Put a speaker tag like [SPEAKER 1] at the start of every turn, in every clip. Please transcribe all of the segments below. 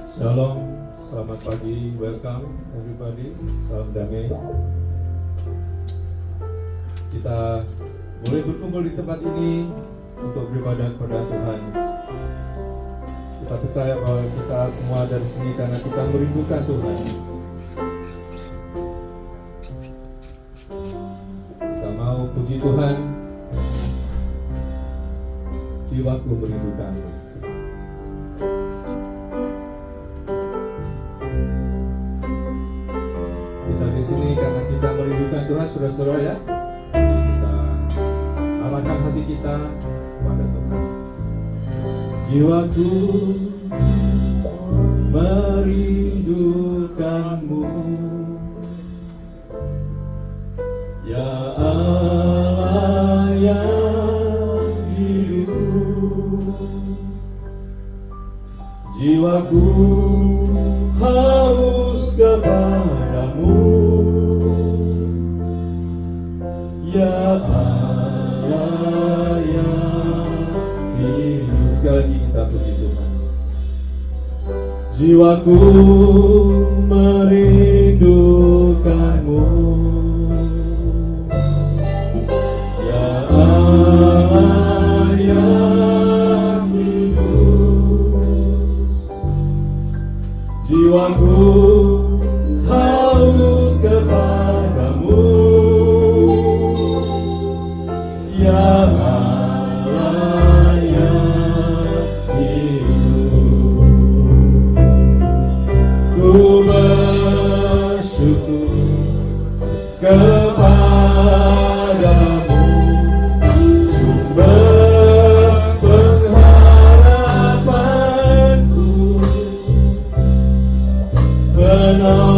[SPEAKER 1] Shalom, selamat pagi, welcome everybody, salam damai. Kita boleh berkumpul di tempat ini untuk beribadah kepada Tuhan. Kita percaya bahwa kita semua dari sini karena kita merindukan Tuhan. Kita mau puji Tuhan, jiwaku merindukan. Di sini karena kita merindukan Tuhan, saudara-saudara ya. Kita arahkan hati kita kepada Tuhan. Jiwaku merindukanmu, ya Allah yang hidup. Jiwaku haus kepadamu, ya Allah yang hidup. Sekali lagi kita puji Tuhan. Jiwaku merindukanmu, ya Allah yang hidup. Jiwaku haus kepadamu, ya Allah yang hidup. Ku bersyukur kepadamu, sumber pengharapanku, penolongku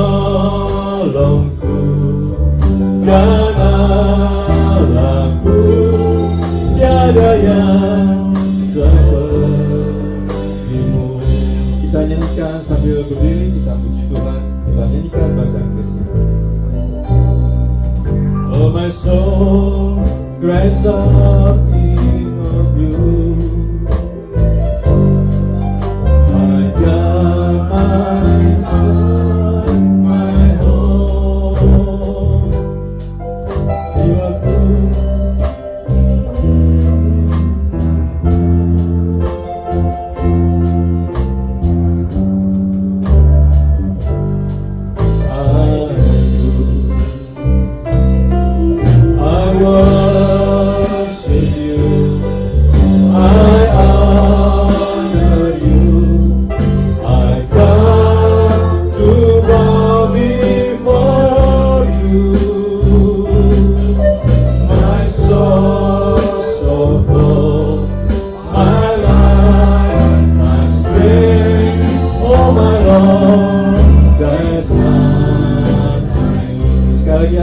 [SPEAKER 1] dan Allahku, tiada yang sepertimu. Kita nyanyikan sambil berdiri, kita puji Tuhan. Kita nyanyikan bahasa Inggrisnya. Oh my soul, cries out in of you. My God, my son, my home. Jiwaku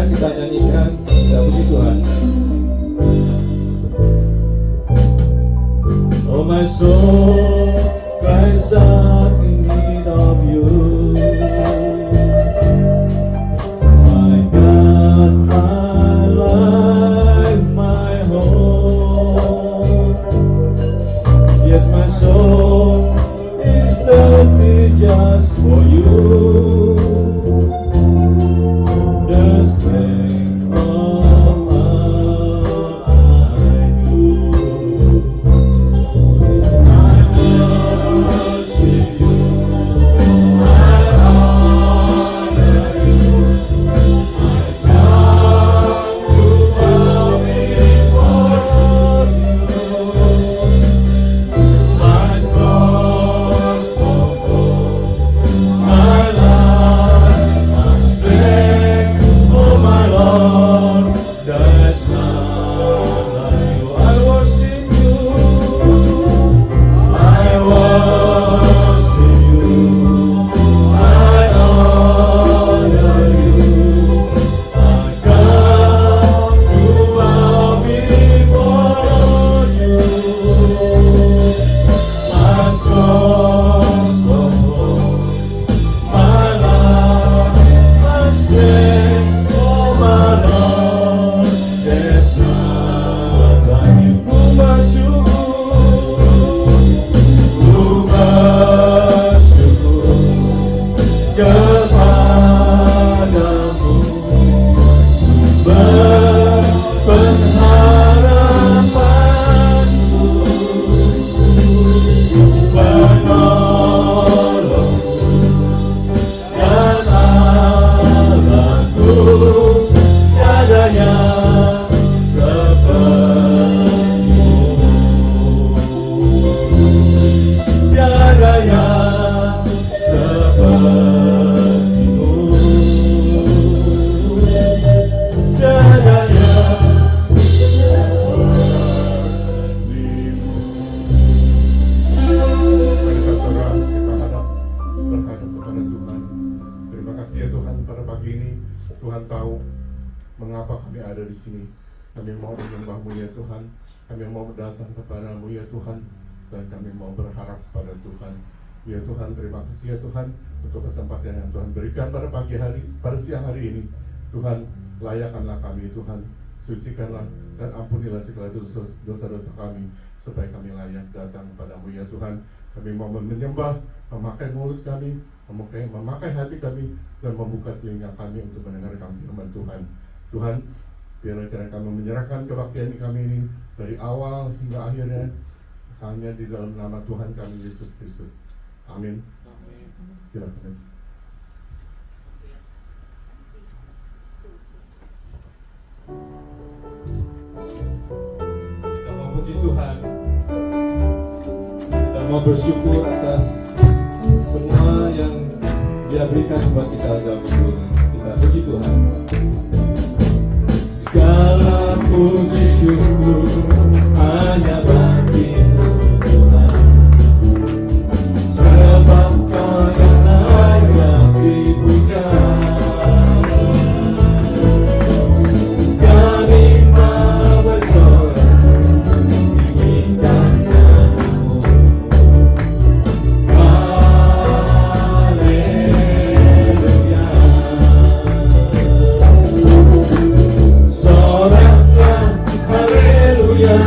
[SPEAKER 1] kita nyanyikan, kita puji Tuhan. Oh my soul cries out in need of you. My God, my life, my home. Yes, my soul is thirsty just for you. My
[SPEAKER 2] Tuhan pada pagi ini. Tuhan tahu mengapa kami ada di sini. Kami mau menyembah-Mu ya Tuhan. Kami mau datang kepada-Mu ya Tuhan. Dan kami mau berharap pada Tuhan. Ya Tuhan, terima kasih ya Tuhan untuk kesempatan yang Tuhan berikan pada pagi hari, pada siang hari ini. Tuhan, layakkanlah kami Tuhan, sucikanlah dan ampunilah segala dosa-dosa kami, supaya kami layak datang kepada-Mu ya Tuhan. Kami mau menyembah, memakai mulut kami, memakai hati kami, dan membuka telinga kami untuk mendengarkan firman Tuhan. Tuhan, biarlah kami menyerahkan kebaktian kami ini dari awal hingga akhirnya hanya di dalam nama Tuhan kami Yesus Kristus. Amin. Silakan.
[SPEAKER 1] Kita mau puji Tuhan. Kita mau bersyukur atas semua yang Dia berikan buat kita dalam hidup. Kita puji Tuhan. Segala puji syukur hanya bagi-Mu Tuhan, sebab Kau yang layak dipuja. Kami mau bersorak meninggikan nama-Mu. Haleluya. Soraklah haleluya.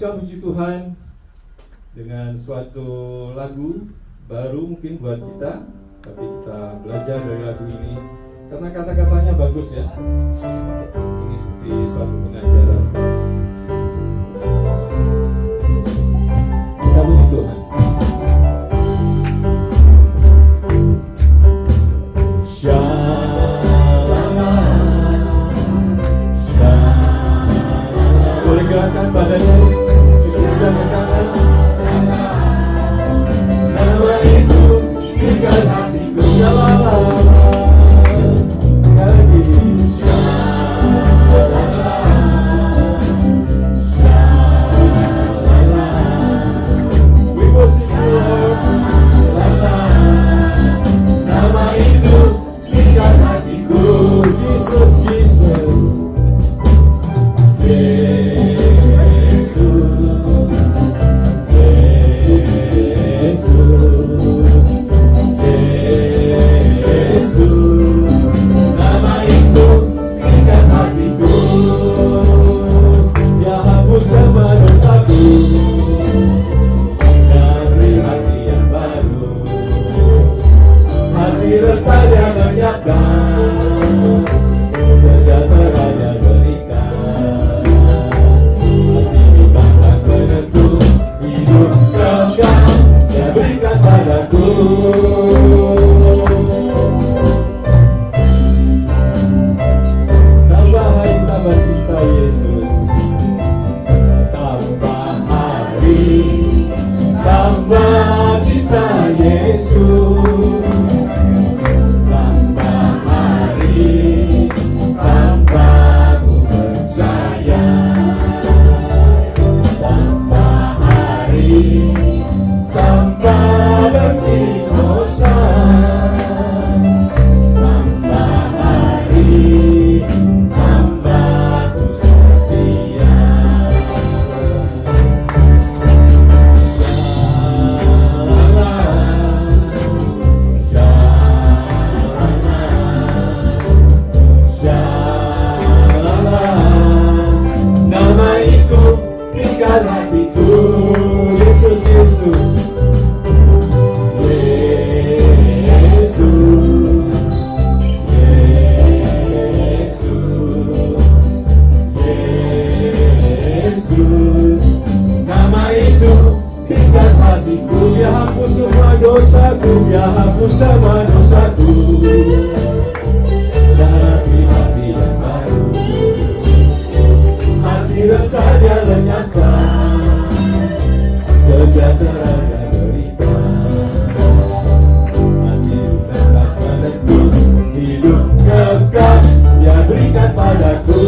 [SPEAKER 1] teruskan puji Tuhan dengan suatu lagu baru mungkin buat kita, tapi kita belajar dari lagu ini karena kata-katanya bagus ya. Ini seperti suatu pengajaran. Kita puji Tuhan. Boleh gerakkan badannya, kita gerakkan tangan. Nama itu tinggal hatiku, lama-lama lagi. We worship you, Lord. Nama itu tinggal hatiku, Jesus, Jesus. Sama dosaku dan beri hati yang baru, hati rasanya menyiapkan sejahtera berikan, hati bintang penentu hidup kekal yang berikan padaku. Tambah hari tambah cinta Yesus, tambah cinta Yesus, tambah hari, tambah ku percaya, tambah hari, tambah benci dosa, tambah hari, tambah ku setia. Hatiku, Yesus, Yesus, Yesus, Yesus, Yesus. Nama itu tinggal hatiku, Dia hapus semua dosaku, Dia hapus semua dosaku. Dari hati yang baru, hati rasanya lenyapkan, sejahtera dan berikan, hati tetap menentu hidup kekal yang berikan padaku.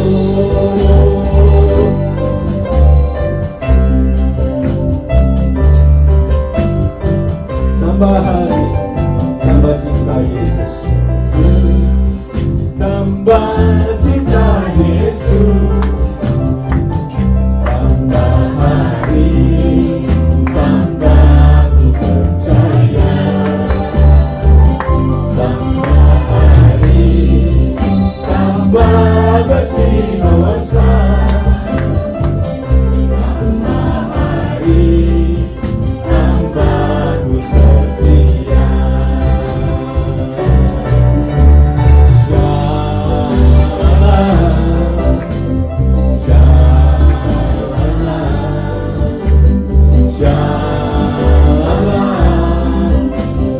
[SPEAKER 1] Tambah hari, tambah cinta Yesus, tambah cinta Yesus, tambah hari, tambah ku percaya, tambah hari, tambah benci dosa, tambah hari, tambah ku setia.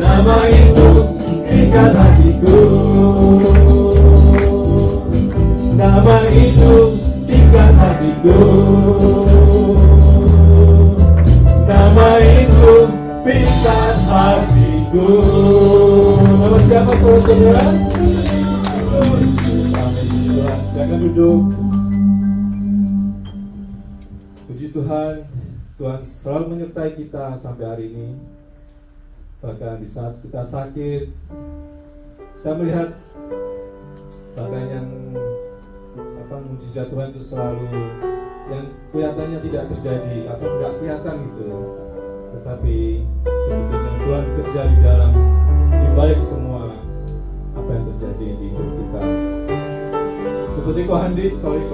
[SPEAKER 1] Nama itu tinggal hatiku, nama itu tinggal hatiku, nama itu tinggal hatiku. Nama siapa saudara-saudara? Amin Tuhan. Silakan duduk. Puji Tuhan, Tuhan selalu menyertai kita sampai hari ini. Bahkan di saat kita sakit, saya melihat bahkan yang mujizat Tuhan itu selalu yang kelihatannya tidak terjadi atau nggak kelihatan gitu, tetapi sebetulnya Tuhan bekerja di balik semua apa yang terjadi di hidup kita. Seperti Ko Handi, saya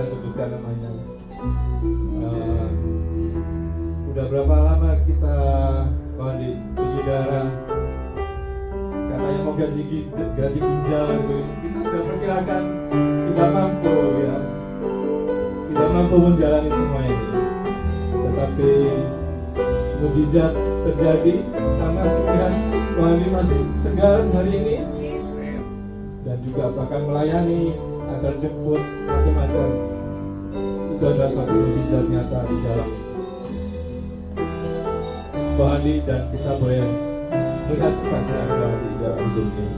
[SPEAKER 1] sebutkan namanya. Udah berapa lama kita cuci darah? Katanya mau gaji ginjal, kita sudah perkirakan tidak mampu ya, tidak mampu menjalani semua ini. Tetapi mujizat terjadi karena sekalian Tuhan ini masih segar hari ini, dan juga bahkan melayani antar jemput macam-macam. Itu adalah suatu mujizat nyata di dalam Tuhan ini, dan kita boleh melihat kesaksian Tuhan di dalam hidup ini.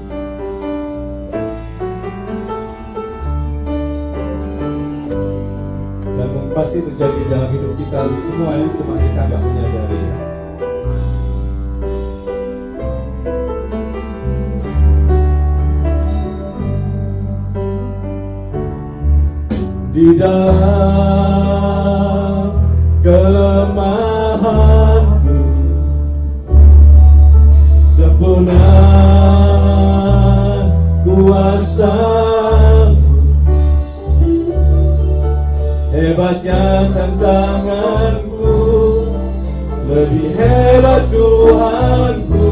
[SPEAKER 1] Dan pasti terjadi dalam hidup kita semua yang cuma kita nggak menyadari. Di dalam kelemahanku sempurna kuasa-Mu, hebatnya tantanganku, lebih hebat Tuhanku,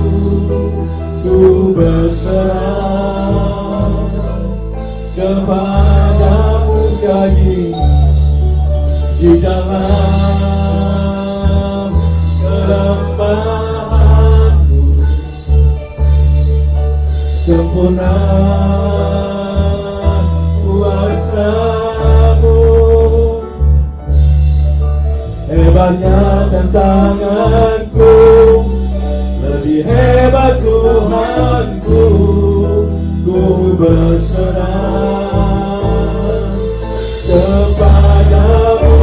[SPEAKER 1] ku berserah kepada-Mu sekali di dalam kelemahanku, sempurna kuasa-Mu, hebatnya tantanganku, lebih hebat Tuhanku, ku berserah kepada-Mu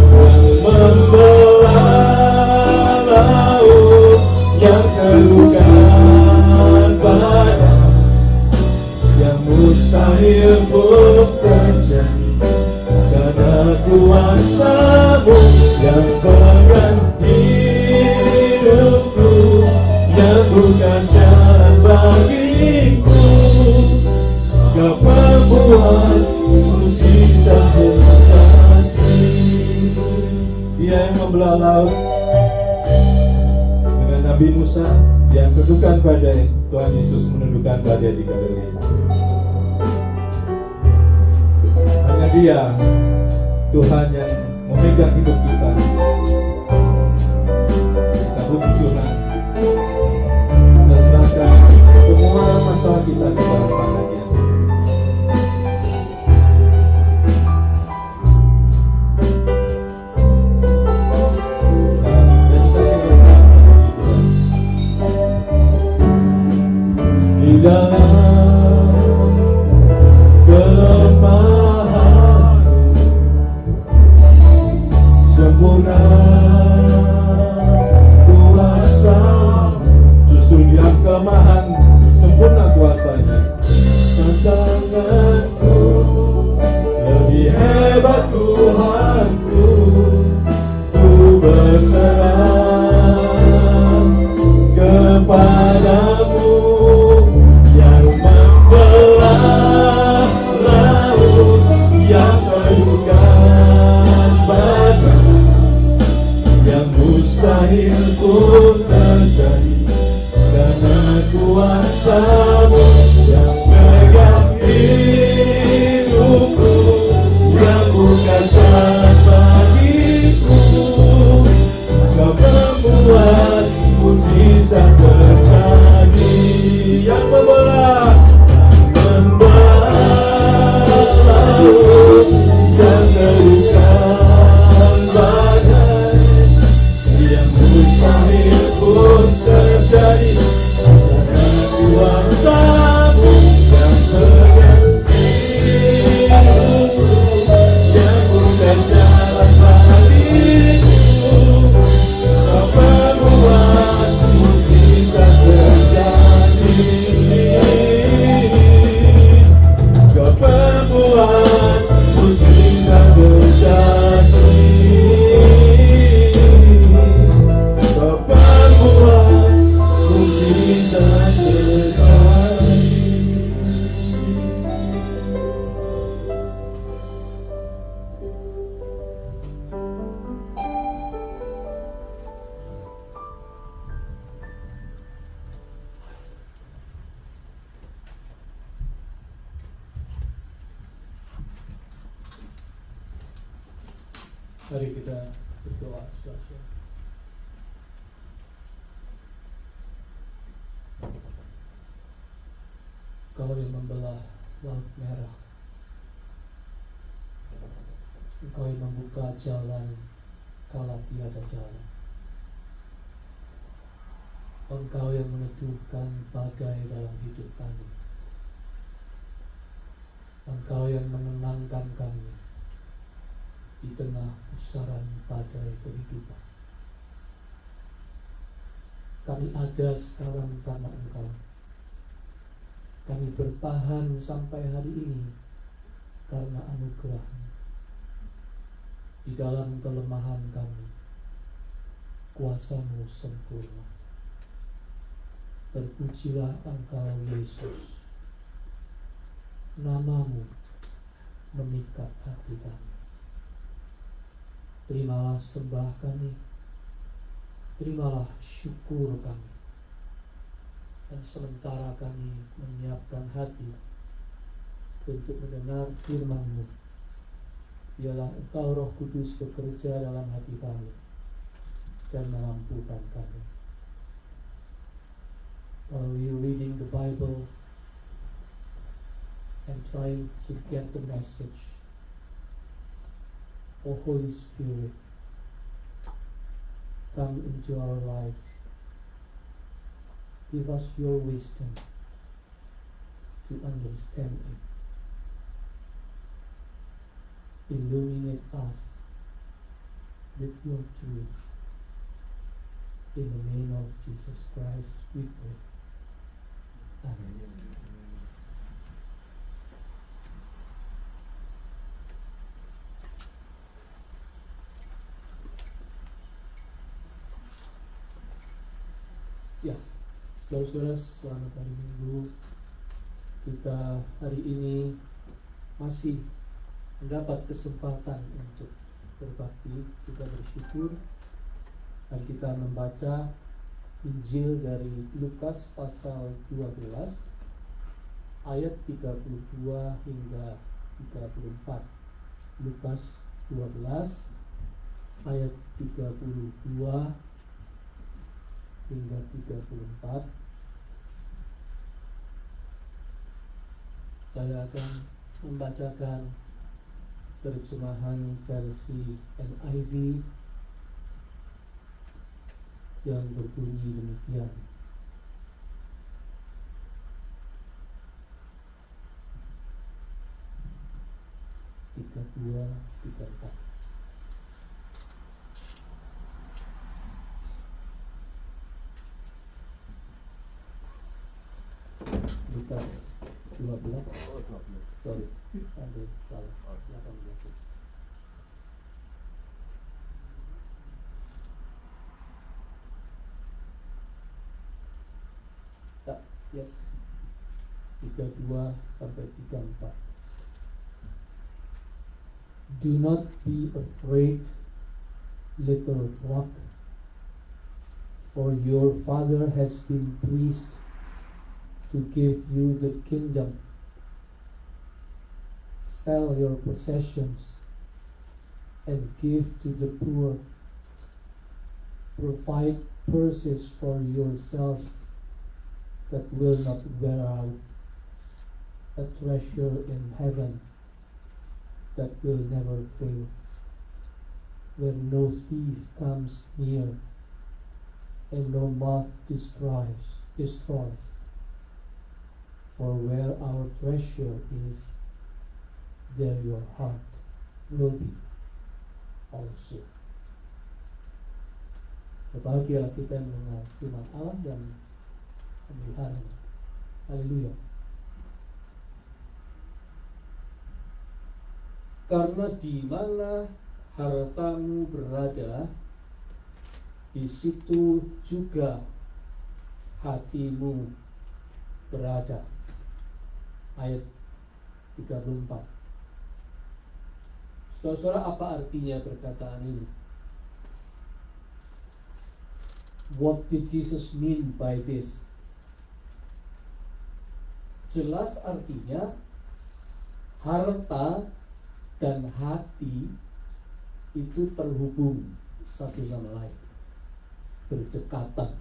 [SPEAKER 1] yang membelah laut yang terlukan padam, yang mustahil pun terjadi karena kuasa-Mu yang pegang hidupku, yang bukan jalan bagiku. Kau perbuat mujizat semacam ini. Dia yang membelah laut dengan Nabi Musa, yang menundukkan badai, Tuhan Yesus menundukkan badai di Galilea. Hanya Dia, Tuhan yang memegang hidup kita. Kita puji Tuhan, kita serahkan semua masalah kita ke dalam tangan-Nya. Di dalam kelemahan sempurna kuasa, justru di dalam kelemahan sempurna kuasa-Nya. Tantanganku, lebih hebat Tuhanku, ku berserah kepada-Mu yang membelah laut yang terlukan badai, yang mustahil pun terjadi karena kuasa-Mu yang pegang hidupku, yang bukan jalan bagiku. Kau membuat mujizat terjadi, yang membelah laut yang terlukan badai, yang mustahil
[SPEAKER 3] Mari kita berdoa, saudara. Kau yang membelah laut merah, Engkau yang membuka jalan kala tiada jalan. Engkau yang meneduhkan badai dalam hidup kami. Engkau yang menenangkan kami di tengah pusaran badai kehidupan. Kami ada sekarang karena Engkau. Kami bertahan sampai hari ini karena anugerah-Mu. Di dalam kelemahan kami, kuasa-Mu sempurna. Terpujilah Engkau Yesus. Nama-Mu memikat hati kami. Terimalah sembah kami. Terimalah syukur kami. Dan sementara kami menyiapkan hati untuk mendengar firman-Mu, biarlah Engkau Roh Kudus bekerja dalam hati kami dan memampukan kami. While we are reading the Bible and trying to get the message, O Holy Spirit, come into our life. Give us your wisdom to understand it. Illuminate us with your truth. In the name of Jesus Christ we pray. Amen. Ya, saudara-saudara, selamat hari Minggu. Kita hari ini masih mendapat kesempatan untuk berbakti. Kita bersyukur dan kita membaca Injil dari Lukas pasal 12 ayat 32 hingga 34. Lukas 12 ayat 32 hingga 34. Saya akan membacakan terjemahan versi NIV yang berbunyi demikian. Tiga dua, tiga empat. Lukas 12. Sorry, ada salah. 18. Tak, yes. 32 sampai 34. Do not be afraid, little flock, for your Father has been pleased to give you the kingdom. Sell your possessions and give to the poor. Provide purses for yourselves that will not wear out, a treasure in heaven that will never fail, where no thief comes near and no moth destroys. For where our treasure is, there your heart will be also. Berbahagialah kita yang mendengar firman Allah dan memeliharanya. Haleluya. Karena di mana hartamu berada, di situ juga hatimu berada. Ayat 34. Saudara, apa artinya perkataan ini? What did Jesus mean by this? Jelas artinya harta dan hati itu terhubung satu sama lain, berdekatan.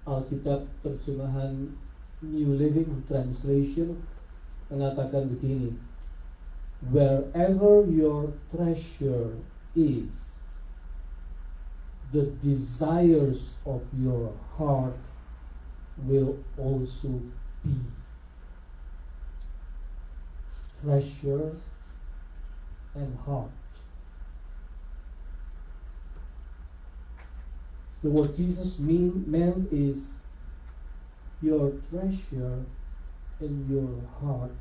[SPEAKER 3] Alkitab terjemahan New Living Translation mengatakan begini, wherever your treasure is, the desires of your heart will also be. Treasure and heart. So what Jesus meant is your treasure and your heart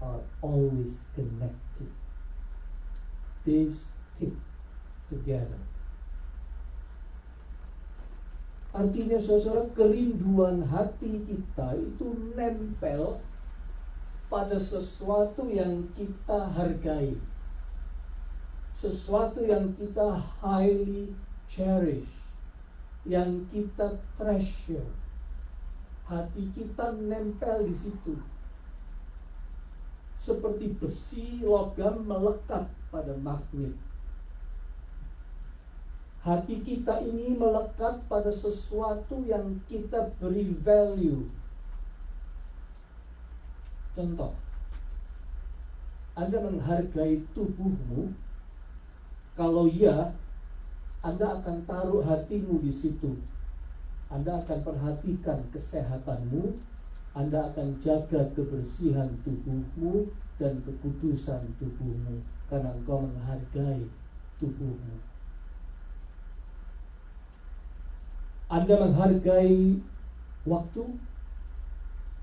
[SPEAKER 3] are always connected. They stick together. Artinya saudara, kerinduan hati kita itu nempel pada sesuatu yang kita hargai, sesuatu yang kita highly cherish, yang kita treasure. Hati kita nempel di situ. Seperti besi logam melekat pada magnet. Hati kita ini melekat pada sesuatu yang kita beri value. Contoh, Anda menghargai tubuhmu. Kalau ya, Anda akan taruh hatimu di situ. Anda akan perhatikan kesehatanmu. Anda akan jaga kebersihan tubuhmu dan kekudusan tubuhmu, karena engkau menghargai tubuhmu. Anda menghargai waktu.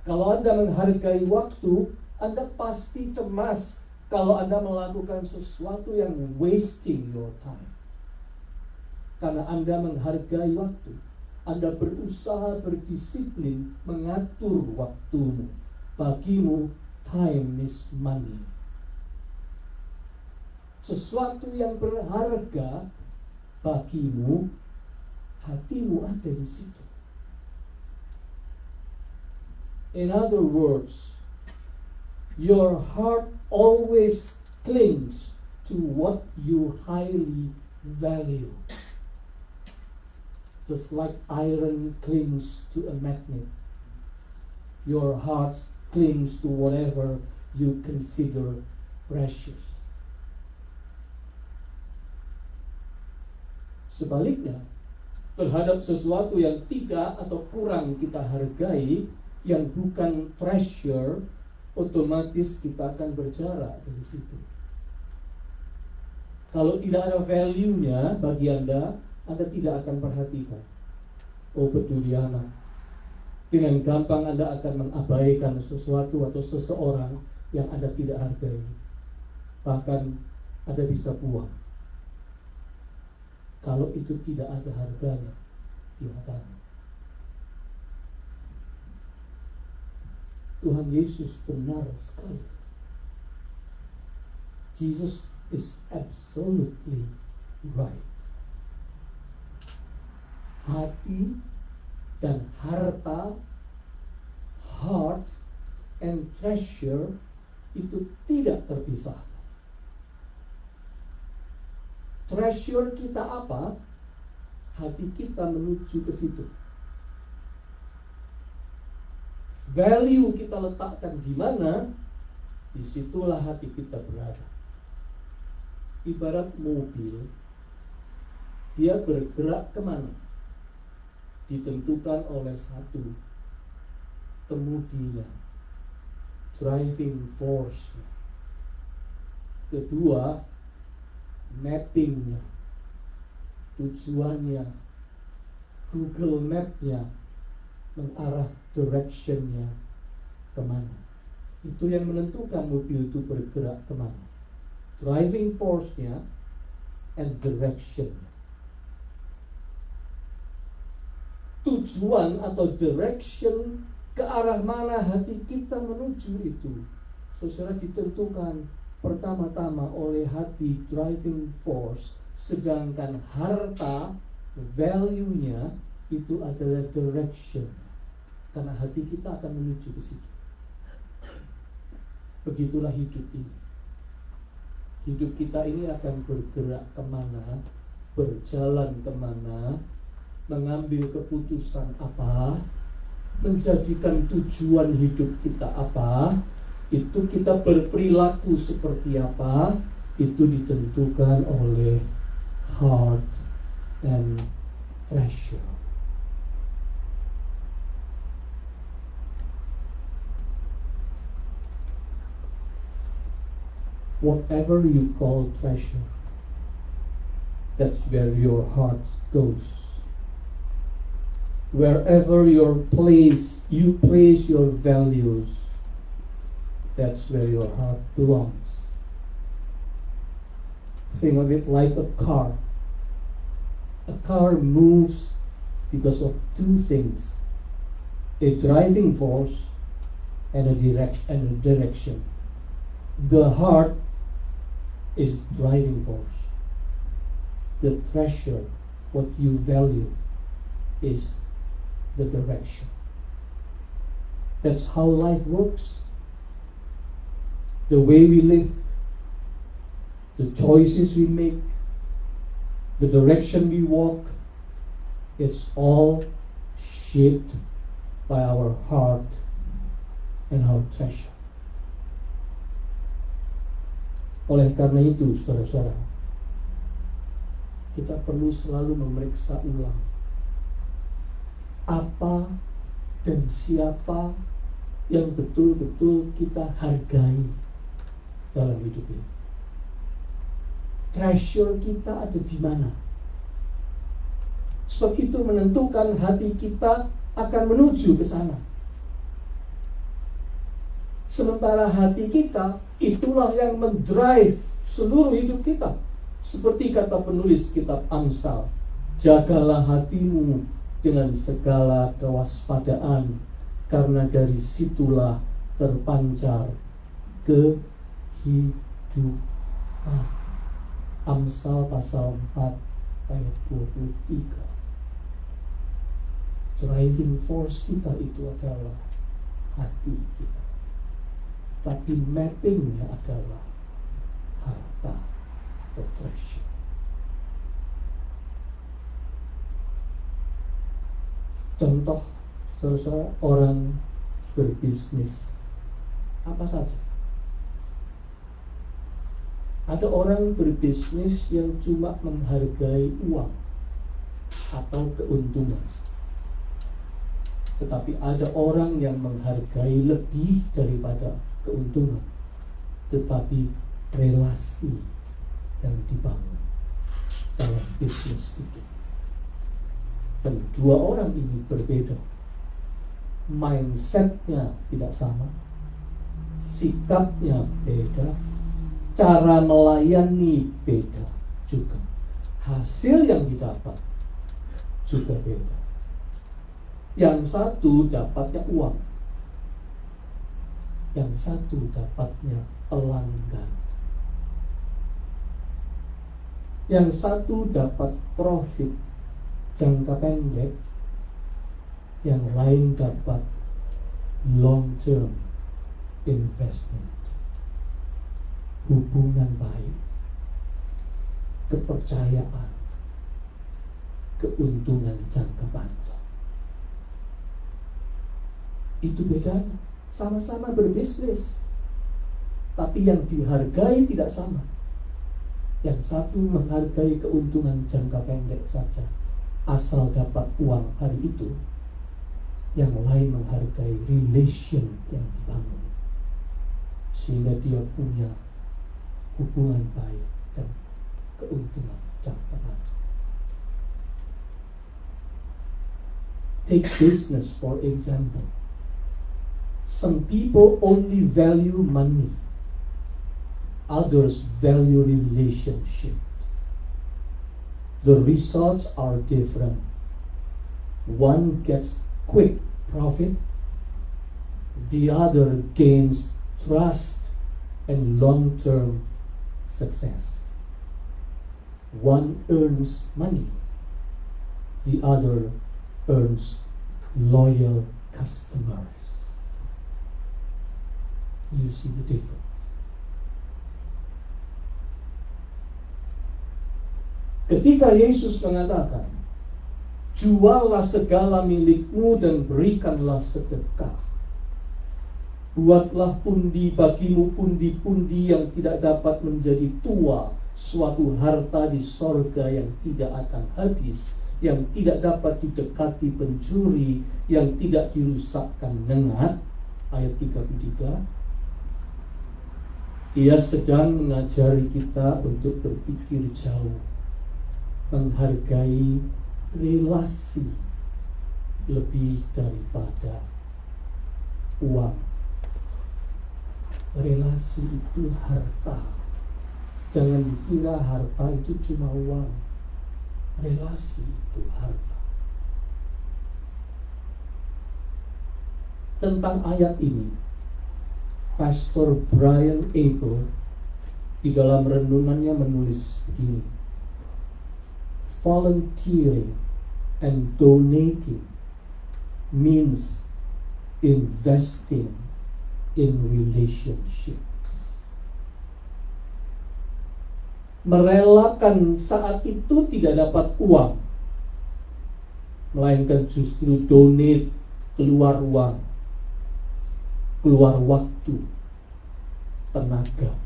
[SPEAKER 3] Kalau Anda menghargai waktu, Anda pasti cemas kalau Anda melakukan sesuatu yang wasting your time. Karena Anda menghargai waktu. Anda berusaha berdisiplin mengatur waktumu. Bagimu, time is money. Sesuatu yang berharga bagimu, hatimu ada di situ. In other words, your heart always clings to what you highly value. Just like iron clings to a magnet, your heart clings to whatever you consider precious. Sebaliknya, terhadap sesuatu yang tidak atau kurang kita hargai, yang bukan treasure, otomatis kita akan berjarak dari situ. Kalau tidak ada value-nya bagi Anda tidak akan perhatikan. Oh, peduli amat. Dengan gampang Anda akan mengabaikan sesuatu atau seseorang yang Anda tidak hargai. Bahkan Anda bisa buang kalau itu tidak ada harganya di hatimu. Tuhan Yesus benar sekali. Jesus is absolutely right. Hati dan harta, heart and treasure, itu tidak terpisah. Treasure kita apa? Hati kita menuju ke situ. Value kita letakkan di mana, disitulah hati kita berada. Ibarat mobil, dia bergerak kemana? Ditentukan oleh satu, kemudinya, driving force. Kedua, mappingnya, tujuannya, Google Map-nya, mengarah direction-nya kemana. Itu yang menentukan mobil itu bergerak kemana. Driving force-nya and direction. Tujuan atau direction, ke arah mana hati kita menuju itu, saudara, ditentukan pertama-tama oleh hati, driving force. Sedangkan harta, value-nya, itu adalah direction. Karena hati kita akan menuju ke situ. Begitulah hidup ini. hidup kita ini akan bergerak kemana, berjalan kemana, mengambil keputusan apa, menjadikan tujuan hidup kita apa, itu kita berperilaku seperti apa, itu ditentukan oleh heart and treasure. Whatever you call treasure, that's where your heart goes. Wherever you place your values, that's where your heart belongs. Think of it like a car. A car moves because of two things: a driving force and a direction. The heart is driving force. The treasure, what you value, is the direction. That's how life works. The way we live, the choices we make, the direction we walk, it's all shaped by our heart and our treasure. Oleh karena itu, saudara-saudara, kita perlu selalu memeriksa ulang apa dan siapa yang betul-betul kita hargai dalam hidup ini. Treasure kita ada di mana? Sebab itu menentukan hati kita akan menuju ke sana. Sementara hati kita itulah yang mendrive seluruh hidup kita. Seperti kata penulis kitab Amsal, jagalah hatimu dengan segala kewaspadaan, karena dari situlah terpancar kehidupan. Amsal pasal 4 ayat 23. Driving force kita itu adalah hati kita, tapi mappingnya adalah harta atau treasure. Contoh, saudara, orang berbisnis apa saja. Ada orang berbisnis yang cuma menghargai uang atau keuntungan. Tetapi ada orang yang menghargai lebih daripada keuntungan, tetapi relasi yang dibangun dalam bisnis itu. Dan dua orang ini berbeda. Mindsetnya tidak sama, sikapnya beda, cara melayani beda juga. Hasil yang didapat juga beda. Yang satu dapatnya uang, yang satu dapatnya pelanggan. Yang satu dapat profit jangka pendek, yang lain dapat long term investment. Hubungan baik, kepercayaan, keuntungan jangka panjang. Itu bedanya. Sama-sama berbisnis, tapi yang dihargai tidak sama. Yang satu menghargai keuntungan jangka pendek saja, asal dapat uang hari itu. Yang lain menghargai relation yang dibangun, sehingga dia punya hubungan baik dan keuntungan jangka panjang. Take business for example. Some people only value money. Others value relationships. The results are different. One gets quick profit. The other gains trust and long-term success. One earns money. The other earns loyal customers. You see the difference. Ketika Yesus mengatakan, juallah segala milikmu dan berikanlah sedekah. Buatlah pundi bagimu, pundi-pundi yang tidak dapat menjadi tua, suatu harta di sorga yang tidak akan habis, yang tidak dapat didekati pencuri, yang tidak dirusakkan nengat. Ayat 33. Dia sedang mengajari kita untuk berpikir jauh, menghargai relasi lebih daripada uang. Relasi itu harta. Jangan dikira harta itu cuma uang. Relasi itu harta. Tentang ayat ini, Pastor Brian Abel di dalam renungannya menulis begini: volunteering and donating means investing in relationships. Merelakan saat itu tidak dapat uang, melainkan justru donate, keluar uang, keluar waktu, tenaga,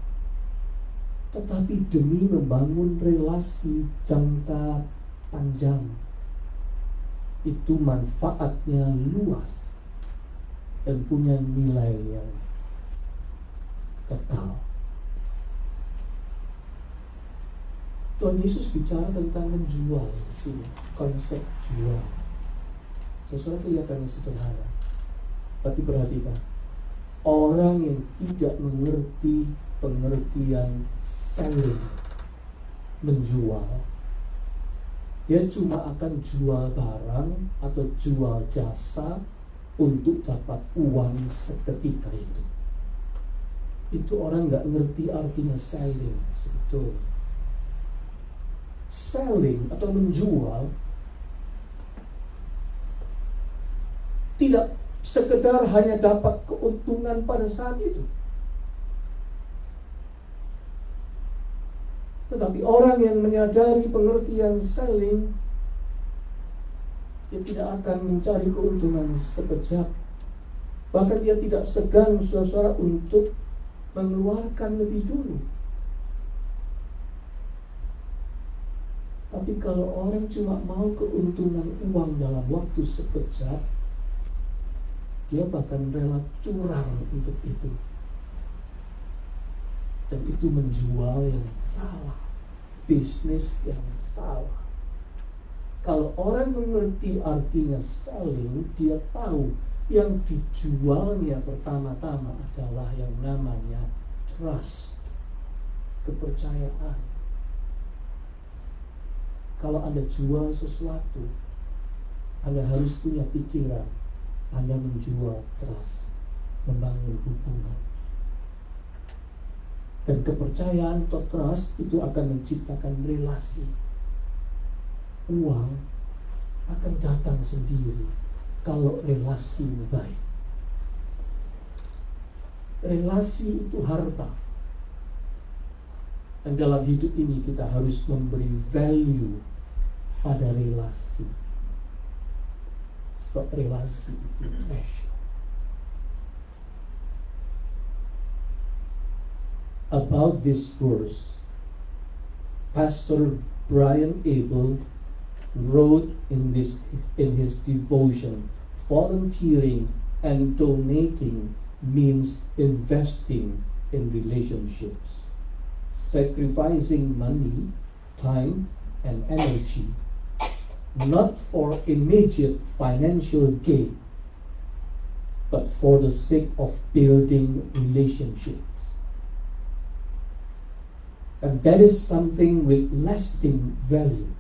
[SPEAKER 3] tetapi demi membangun relasi jangka panjang. Itu manfaatnya luas dan punya nilai yang kekal. Tuhan Yesus bicara tentang menjual di sini, konsep jual. Sesuatu kelihatannya sederhana, tapi perhatikan, orang yang tidak mengerti pengertian selling, menjual, dia cuma akan jual barang atau jual jasa untuk dapat uang seketika itu. Itu orang nggak ngerti artinya selling sebetulnya. Selling atau menjual tidak sekedar hanya dapat keuntungan pada saat itu, tetapi orang yang menyadari pengertian selling, dia tidak akan mencari keuntungan sekejap. Bahkan dia tidak segan, saudara, untuk mengeluarkan lebih dulu. Tapi kalau orang cuma mau keuntungan uang dalam waktu sekejap, dia bahkan rela curang untuk itu. Dan itu menjual yang salah, bisnis yang salah. Kalau orang mengerti artinya selling, dia tahu yang dijualnya pertama-tama adalah yang namanya trust, kepercayaan. Kalau Anda jual sesuatu, Anda harus punya pikiran, Anda menjual trust, membangun hubungan. Dan kepercayaan atau trust itu akan menciptakan relasi. Uang akan datang sendiri kalau relasi baik. Relasi itu harta. Dan dalam hidup ini kita harus memberi value pada relasi. Sebab relasi itu treasure. About this verse, Pastor Brian Abel wrote in his devotion, volunteering and donating means investing in relationships, sacrificing money, time, and energy, not for immediate financial gain, but for the sake of building relationships. And that is something with lasting value,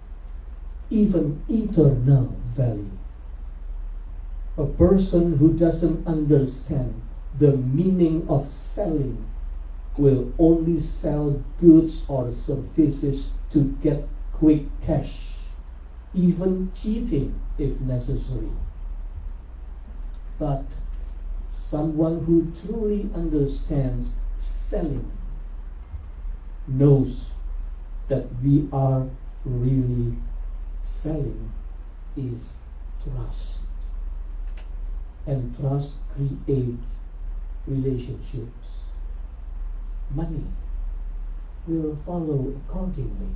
[SPEAKER 3] even eternal value. A person who doesn't understand the meaning of selling will only sell goods or services to get quick cash, even cheating if necessary. But someone who truly understands selling knows that we are really selling is trust. And trust creates relationships. Money will follow accordingly.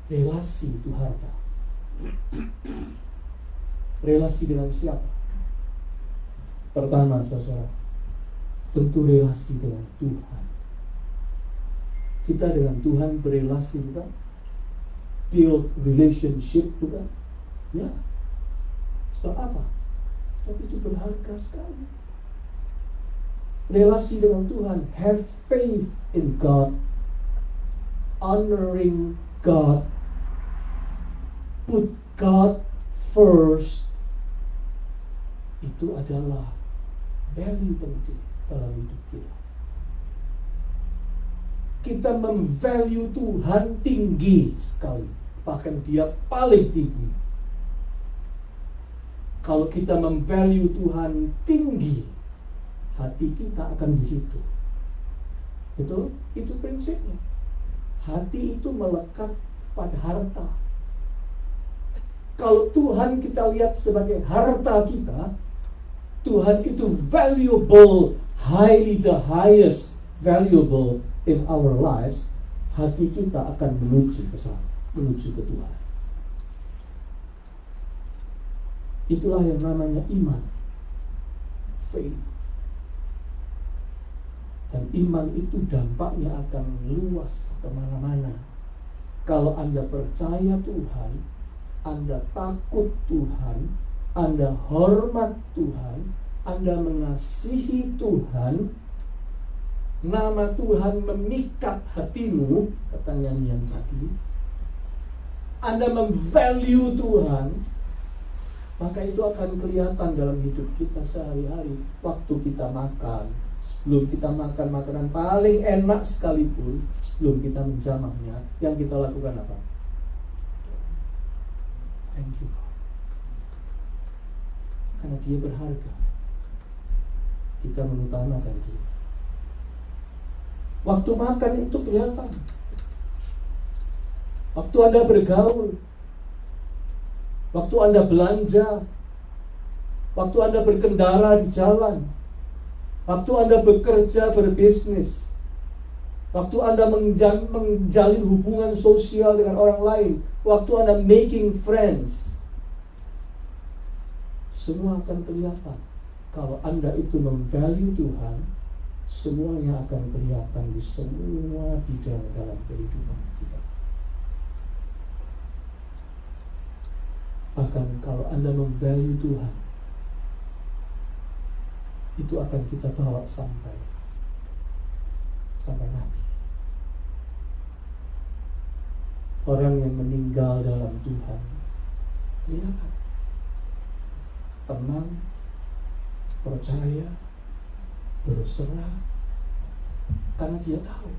[SPEAKER 3] Relasi itu harta. Relasi dengan siapa? Pertama, saudara, tentu relasi dengan Tuhan. Kita dengan Tuhan berelasi, bukan? Build relationship, bukan? Ya. Sebab apa? Sebab itu berharga sekali. Relasi dengan Tuhan, have faith in God, honoring God, put God first. Itu adalah value penting dalam hidup kita. Kita memvalue Tuhan tinggi sekali, bahkan Dia paling tinggi. Kalau kita memvalue Tuhan tinggi, hati kita akan di situ. Betul? Itu prinsipnya. Hati itu melekat pada harta. Kalau Tuhan kita lihat sebagai harta kita, Tuhan itu valuable, the highest valuable in our lives, hati kita akan menuju ke sana, menuju ke Tuhan. Itulah yang namanya iman, faith. Dan iman itu dampaknya akan luas kemana-mana. Kalau Anda percaya Tuhan, Anda takut Tuhan, Anda hormat Tuhan, Anda mengasihi Tuhan, nama Tuhan memikat hatimu, kata nyanyian tadi, Anda memvalue Tuhan, maka itu akan kelihatan dalam hidup kita sehari-hari. Waktu kita makan, sebelum kita makan makanan paling enak sekalipun, sebelum kita menjamahnya, yang kita lakukan apa? Thank you God. Karena Dia berharga, kita mengutamakan Dia. Waktu makan itu kelihatan. Waktu Anda bergaul, waktu Anda belanja, waktu Anda berkendara di jalan, waktu Anda bekerja, berbisnis, waktu Anda menjalin hubungan sosial dengan orang lain, waktu Anda making friends, semua akan kelihatan. Kalau Anda itu memvalue Tuhan, semuanya akan kelihatan di semua bidang dalam kehidupan kita. Bahkan kalau Anda memvalue Tuhan, itu akan kita bawa sampai mati. Orang yang meninggal dalam Tuhan kelihatan tenang, percaya, berserah, karena dia tahu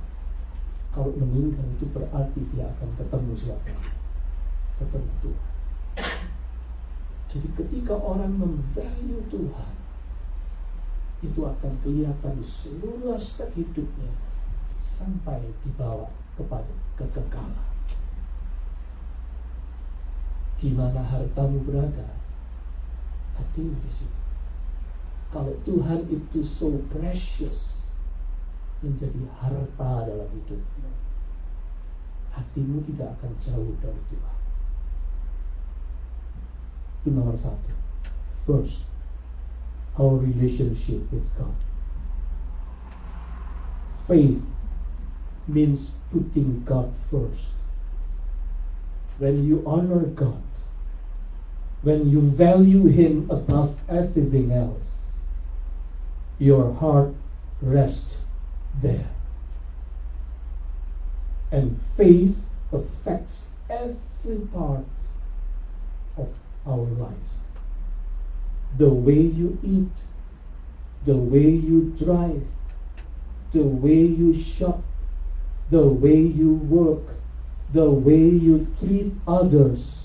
[SPEAKER 3] kalau meninggal itu berarti dia akan ketemu siapa? Ketemu Tuhan. Jadi ketika orang memvalue Tuhan, itu akan kelihatan di seluruh aspek hidupnya sampai dibawa kepada kekekalan. Di mana hartamu berada, hatimu di situ. Kalau Tuhan itu so precious, menjadi harta dalam hidupmu, hatimu tidak akan jauh dari Tuhan. Itu nomor satu. First, our relationship with God. Faith means putting God first. When you honor God, when you value Him above everything else, your heart rests there. And faith affects every part of our life. The way you eat, the way you drive, the way you shop, the way you work, the way you treat others,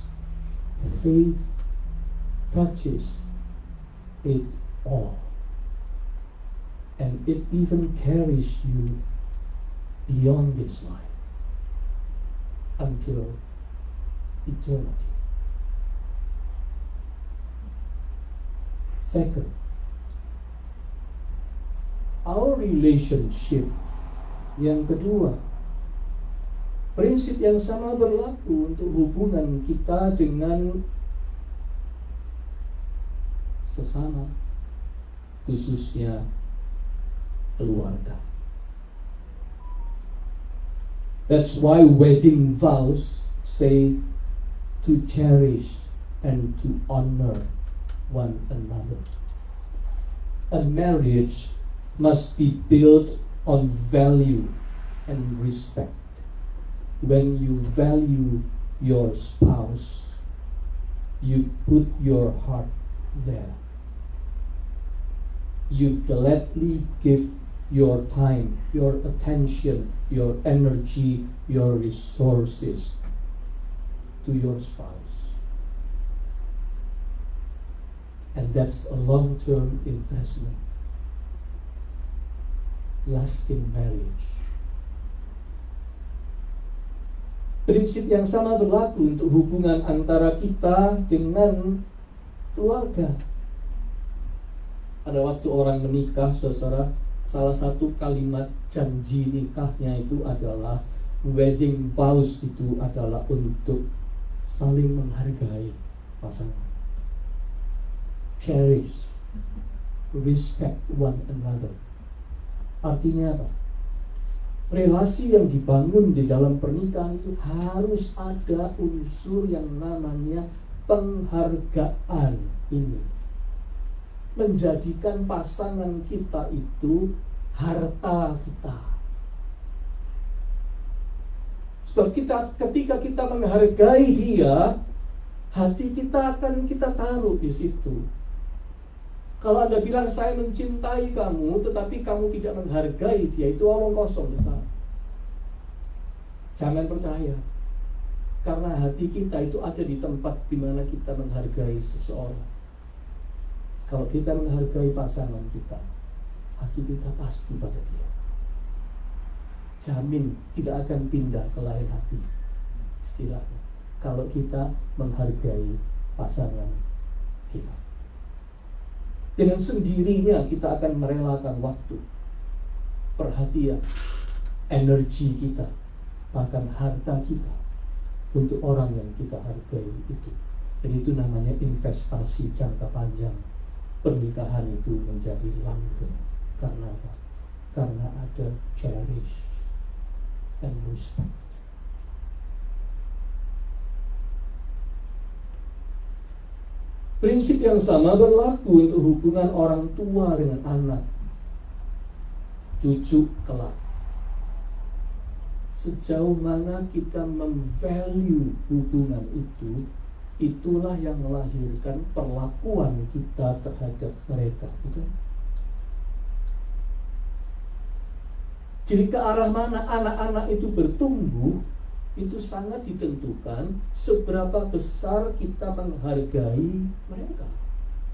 [SPEAKER 3] faith touches it all. and it even carries you beyond this life until eternity. Second, our relationship. Yang kedua, prinsip yang sama berlaku untuk hubungan kita dengan sesama, khususnya keluarga. That's why wedding vows say to cherish and to honor one another. A marriage must be built on value and respect. When you value your spouse, you put your heart there. You gladly give your time, your attention, your energy, your resources to your spouse. And that's a long-term investment. Lasting marriage. Prinsip yang sama berlaku untuk hubungan antara kita dengan keluarga. Pada waktu orang menikah, saudara, salah satu kalimat janji nikahnya itu adalah wedding vows, itu adalah untuk saling menghargai pasangan. Cherish, respect one another. Artinya apa? Relasi yang dibangun di dalam pernikahan itu harus ada unsur yang namanya penghargaan ini. Menjadikan pasangan kita itu harta kita. Sebab ketika kita menghargai dia, hati kita akan kita taruh di situ. Kalau Anda bilang saya mencintai kamu, tetapi kamu tidak menghargai dia, itu omong kosong besar. Jangan percaya. Karena hati kita itu ada di tempat di mana kita menghargai seseorang. Kalau kita menghargai pasangan kita, hati kita pasti pada dia. Jamin tidak akan pindah ke lain hati. Istilahnya, kalau kita menghargai pasangan kita. Dengan sendirinya kita akan merelakan waktu, perhatian, energi kita, bahkan harta kita untuk orang yang kita hargai itu. Dan itu namanya investasi jangka panjang. Pernikahan itu menjadi langgeng. Karena apa? Karena ada cherish and respect. Prinsip yang sama berlaku untuk hubungan orang tua dengan anak, cucu kelak. Sejauh mana kita memvalue hubungan itu, itulah yang melahirkan perlakuan kita terhadap mereka, bukan? Jadi ke arah mana anak-anak itu bertumbuh, itu sangat ditentukan seberapa besar kita menghargai mereka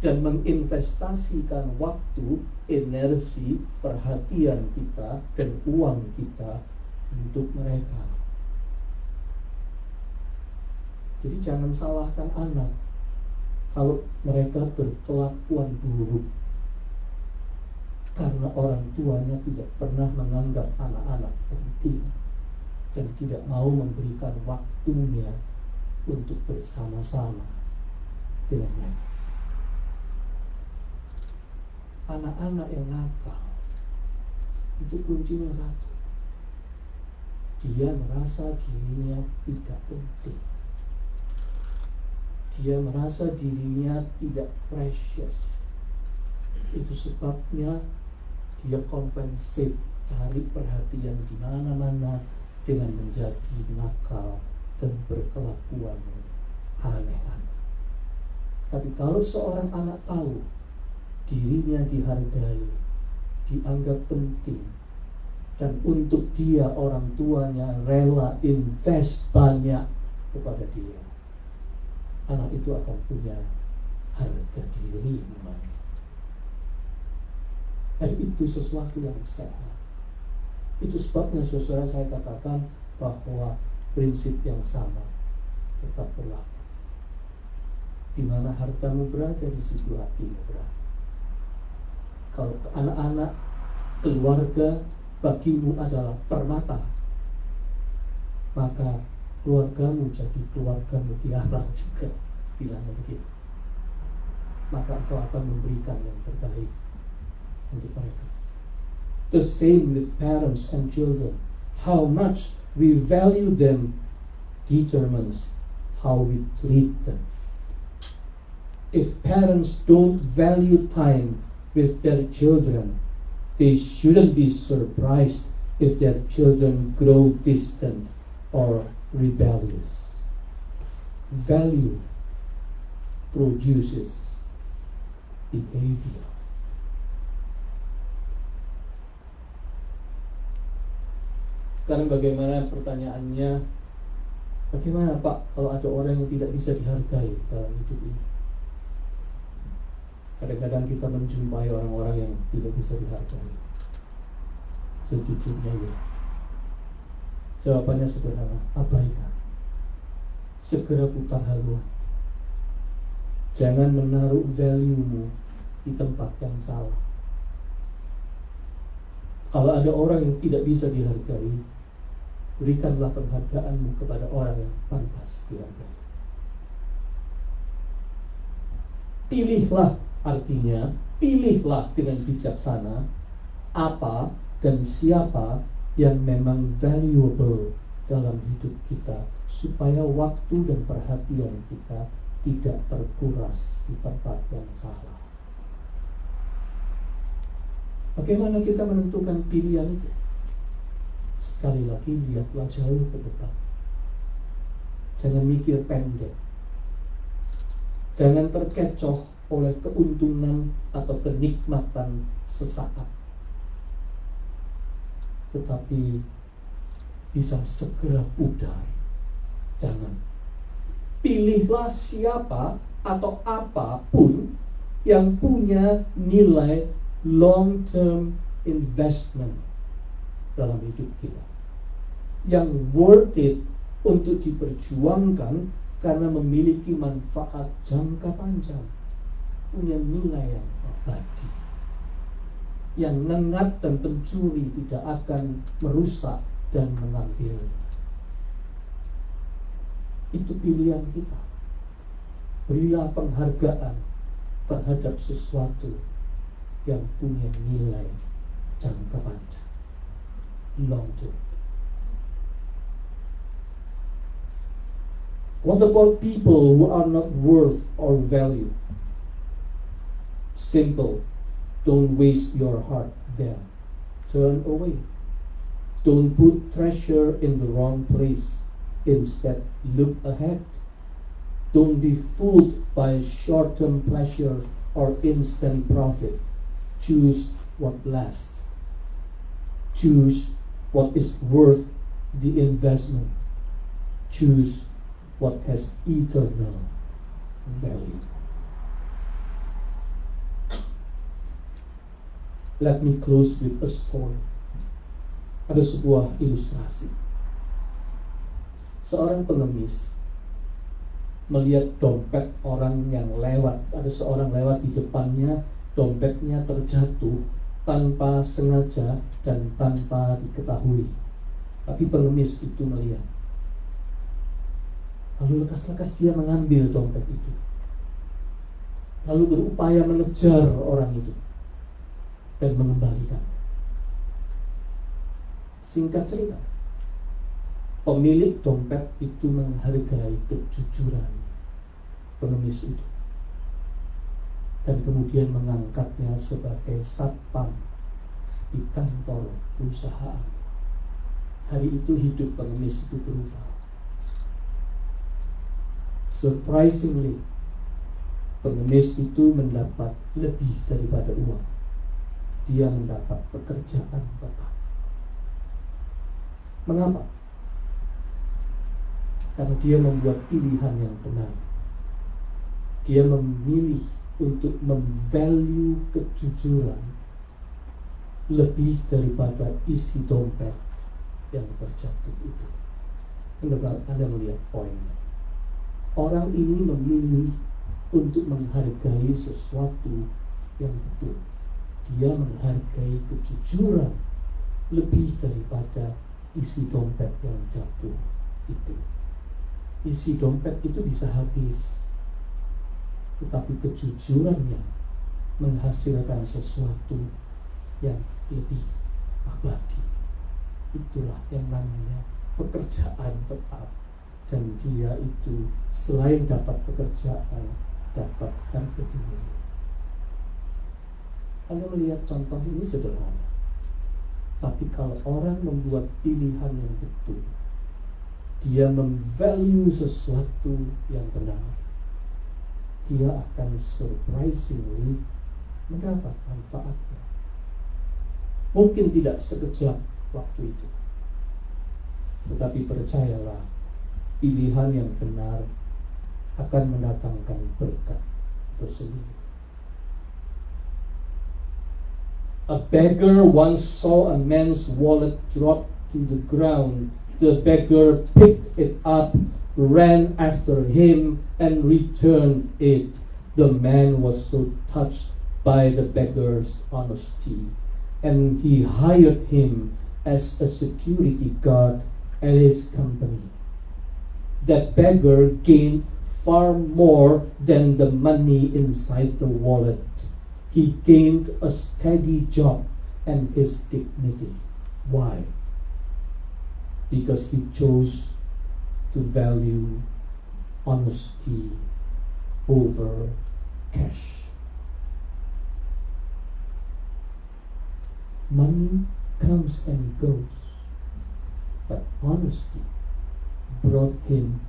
[SPEAKER 3] dan menginvestasikan waktu, energi, perhatian kita dan uang kita untuk mereka. Jadi jangan salahkan anak kalau mereka berkelakuan buruk karena orang tuanya tidak pernah menganggap anak-anak penting dan tidak mau memberikan waktunya untuk bersama-sama dengan mereka. Anak-anak yang nakal itu kuncinya satu. Dia merasa dirinya tidak penting. Dia merasa dirinya tidak precious. Itu sebabnya dia compensate, cari perhatian di mana-mana dengan menjadi nakal dan berkelakuan aneh-aneh. Tapi kalau seorang anak tahu dirinya dihargai, dianggap penting, dan untuk dia orang tuanya rela invest banyak kepada dia, anak itu akan punya harga diri namanya. Dan itu sesuatu yang sehat. Itu sebabnya saudara saya katakan bahwa prinsip yang sama tetap berlaku. Di mana hartamu berada, di situ hatimu berada. Kalau anak-anak, keluarga bagimu adalah permata, maka keluargamu jadi keluarga mutiara juga, istilahnya begitu. Maka engkau akan memberikan yang terbaik untuk mereka. The same with parents and children. How much we value them determines how we treat them. If parents don't value time with their children, they shouldn't be surprised if their children grow distant or rebellious. Value produces behavior. Sekarang bagaimana pertanyaannya? Bagaimana Pak kalau ada orang yang tidak bisa dihargai dalam hidup ini? Kadang-kadang kita menjumpai orang-orang yang tidak bisa dihargai. Sejujurnya ya. Jawabannya sederhana, abaikan. Segera putar haluan. Jangan menaruh value-mu di tempat yang salah. Kalau ada orang yang tidak bisa dihargai, berikanlah penghargaanmu kepada orang yang pantas dihargai. Pilihlah, artinya pilihlah dengan bijaksana apa dan siapa yang memang valuable dalam hidup kita, supaya waktu dan perhatian kita tidak terkuras di tempat yang salah. Bagaimana kita menentukan pilihan itu? Sekali lagi, lihatlah jauh ke depan. Jangan mikir pendek. Jangan terkecoh oleh keuntungan atau kenikmatan sesaat, tetapi bisa segera pudar. Jangan. Pilihlah siapa atau apapun yang punya nilai long-term investment dalam hidup kita, yang worth it untuk diperjuangkan karena memiliki manfaat jangka panjang, punya nilai yang abadi, yang ngengat dan pencuri tidak akan merusak dan mengambil. Itu pilihan kita. Berilah penghargaan terhadap sesuatu yang punya nilai jangka panjang, long term. What about people who are not worth or value? Simple. Don't waste your heart there. Turn away. Don't put treasure in the wrong place. Instead, look ahead. Don't be fooled by short-term pleasure or instant profit. Choose what lasts. Choose what is worth the investment. Choose what has eternal value. Let me close with a story. Ada sebuah ilustrasi. Seorang pengemis melihat dompet orang yang lewat. Ada seorang lewat di depannya, dompetnya terjatuh tanpa sengaja dan tanpa diketahui. Tapi pengemis itu melihat. Lalu lekas-lekas dia mengambil dompet itu. Lalu berupaya mengejar orang itu dan mengembalikan. Singkat cerita, pemilik dompet itu menghargai kejujuran pengemis itu dan kemudian mengangkatnya sebagai satpam di kantor perusahaan. Hari itu hidup pengemis itu berubah. Surprisingly, pengemis itu mendapat lebih daripada uang. Dia mendapat pekerjaan tetap. Mengapa? Karena dia membuat pilihan yang benar. Dia memilih untuk memvalue kejujuran lebih daripada isi dompet yang terjatuh itu. Anda melihat poinnya. Orang ini memilih untuk menghargai sesuatu yang betul. Dia menghargai kejujuran lebih daripada isi dompet yang jatuh itu. Isi dompet itu bisa habis, tetapi kejujurannya menghasilkan sesuatu yang lebih abadi. Itulah yang namanya pekerjaan tetap. Dan dia itu selain dapat pekerjaan, dapat harga diri. Anda melihat contoh ini sederhana. Tapi kalau orang membuat pilihan yang betul, dia memvalue sesuatu yang benar, dia akan surprisingly mendapat manfaatnya. Mungkin tidak sekejap waktu itu, tetapi percayalah, pilihan yang benar akan mendatangkan berkat tersendiri. A beggar once saw a man's wallet drop to the ground. The beggar picked it up, ran after him, and returned it. The man was so touched by the beggar's honesty, and he hired him as a security guard at his company. That beggar gained far more than the money inside the wallet. He gained a steady job and his dignity. Why? Because he chose to value honesty over cash. Money comes and goes, but honesty brought him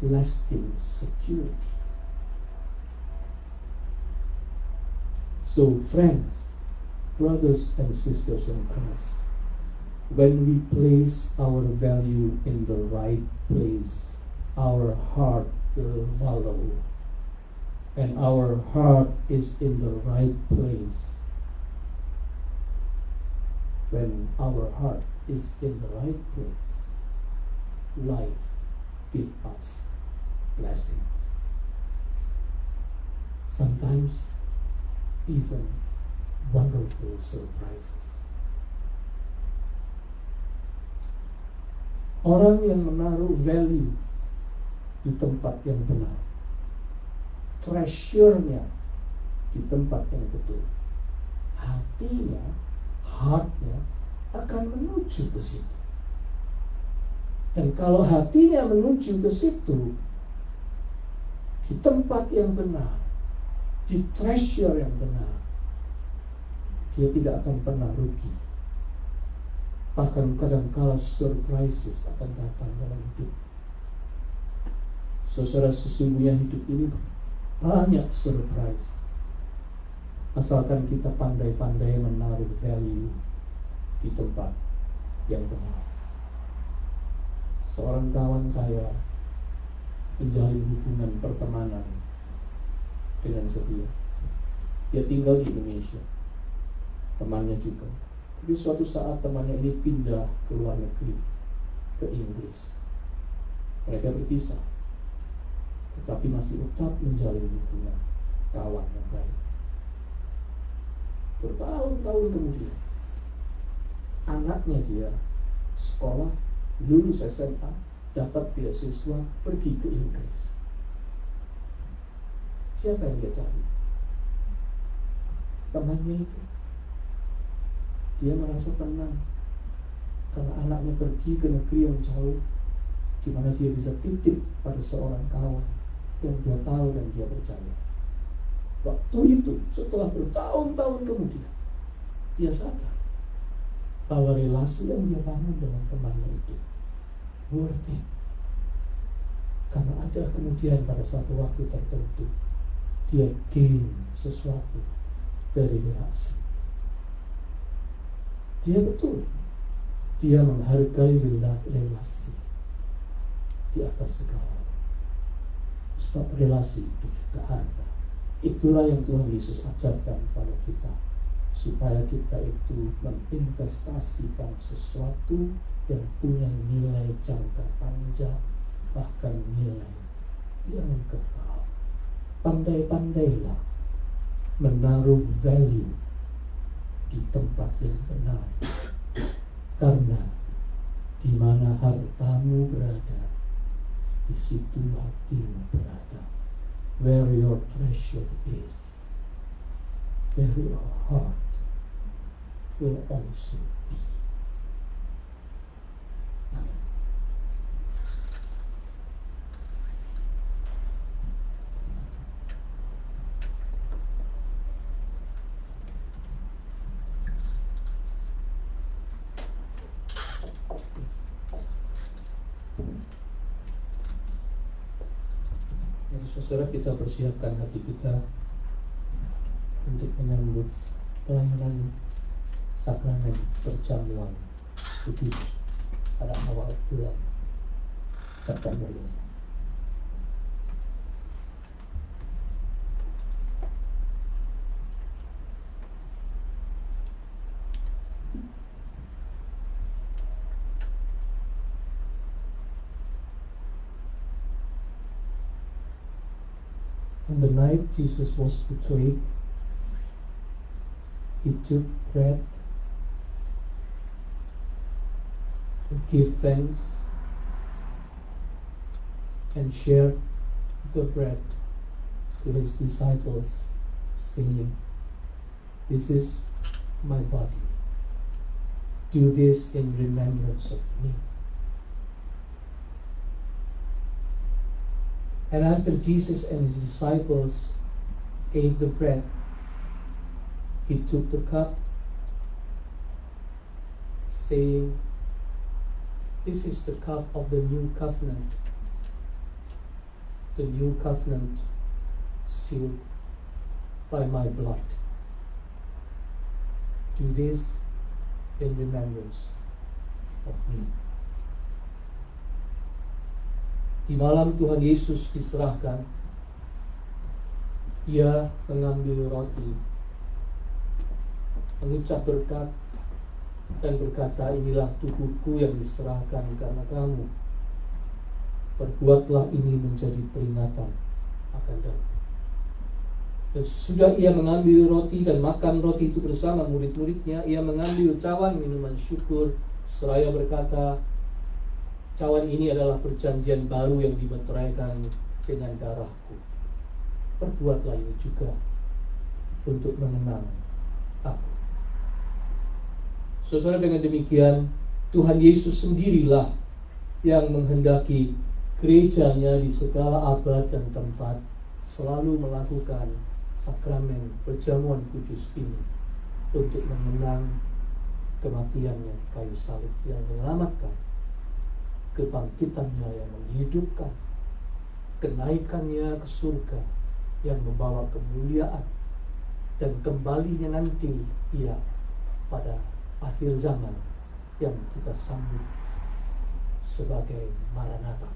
[SPEAKER 3] lasting security. So friends, brothers and sisters in Christ, when we place our value in the right place, our heart will follow. And our heart is in the right place. When our heart is in the right place, life gives us blessings. Sometimes even wonderful surprises. Orang yang menaruh value di tempat yang benar, treasure-nya di tempat yang betul, hatinya, heart-nya akan menuju ke situ. Dan kalau hatinya menuju ke situ, di tempat yang benar, di treasure yang benar, dia tidak akan pernah rugi. Bahkan kadang-kala surprises akan datang dalam hidup. Saudara, sesungguhnya hidup ini banyak surprise, asalkan kita pandai-pandai menaruh value di tempat yang benar. Seorang kawan saya menjalin hubungan pertemanan dengan setia. Dia tinggal di Indonesia, temannya juga. Tapi suatu saat temannya ini pindah ke luar negeri, ke Inggris. Mereka berpisah, tetapi masih tetap menjalin hubungan kawan yang baik. Bertahun-tahun kemudian, anaknya dia sekolah, lulus SMA, dapat beasiswa, pergi ke Inggris. Siapa yang dia cari? Temannya itu. Dia merasa tenang karena anaknya pergi ke negeri yang jauh, di mana dia bisa titip pada seorang kawan yang dia tahu dan dia percaya. Waktu itu, setelah bertahun-tahun kemudian, dia sadar bahwa relasi yang dia bangun dengan temannya itu worth it. Karena ada kemudian pada satu waktu tertentu, dia gain sesuatu dari relasi. Dia betul, dia menghargai relasi di atas segala. Sebab relasi itu juga harta. Itulah yang Tuhan Yesus ajarkan kepada kita, supaya kita itu menginvestasikan sesuatu yang punya nilai jangka panjang, bahkan nilai yang kekal. Pandai-pandailah menaruh value di tempat yang benar, karena di mana hartamu berada, di situ hatimu berada. Where your treasure is, there your heart will also be. Amin. Jadi saudara, kita persiapkan hati kita untuk menyambut pelayanan sakramen perjamuan kudus pada awal bulan September ini. On the night Jesus was betrayed, he took bread, he gave thanks, and shared the bread to his disciples, saying, "This is my body. Do this in remembrance of me." And after Jesus and his disciples ate the bread, he took the cup, saying, "This is the cup of the new covenant, the new covenant sealed by my blood. Do this in remembrance of me." Di malam Tuhan Yesus diserahkan, ia mengambil roti, mengucap berkat, dan berkata, "Inilah tubuhku yang diserahkan karena kamu. Perbuatlah ini menjadi peringatan akan aku." Dan sesudah ia mengambil roti dan makan roti itu bersama murid-muridnya, ia mengambil cawan minuman syukur seraya berkata, "Cawan ini adalah perjanjian baru yang dimeteraikan dengan darahku. Perbuatlah ini juga untuk mengenang aku." Saudara, dengan demikian Tuhan Yesus sendirilah yang menghendaki gerejanya di segala abad dan tempat selalu melakukan sakramen perjamuan kudus ini untuk mengenang kematiannya di kayu salib yang menyelamatkan, kebangkitannya yang menghidupkan, kenaikannya ke surga yang membawa kemuliaan, dan kembalinya nanti ia pada akhir zaman yang kita sambut sebagai Maranatha.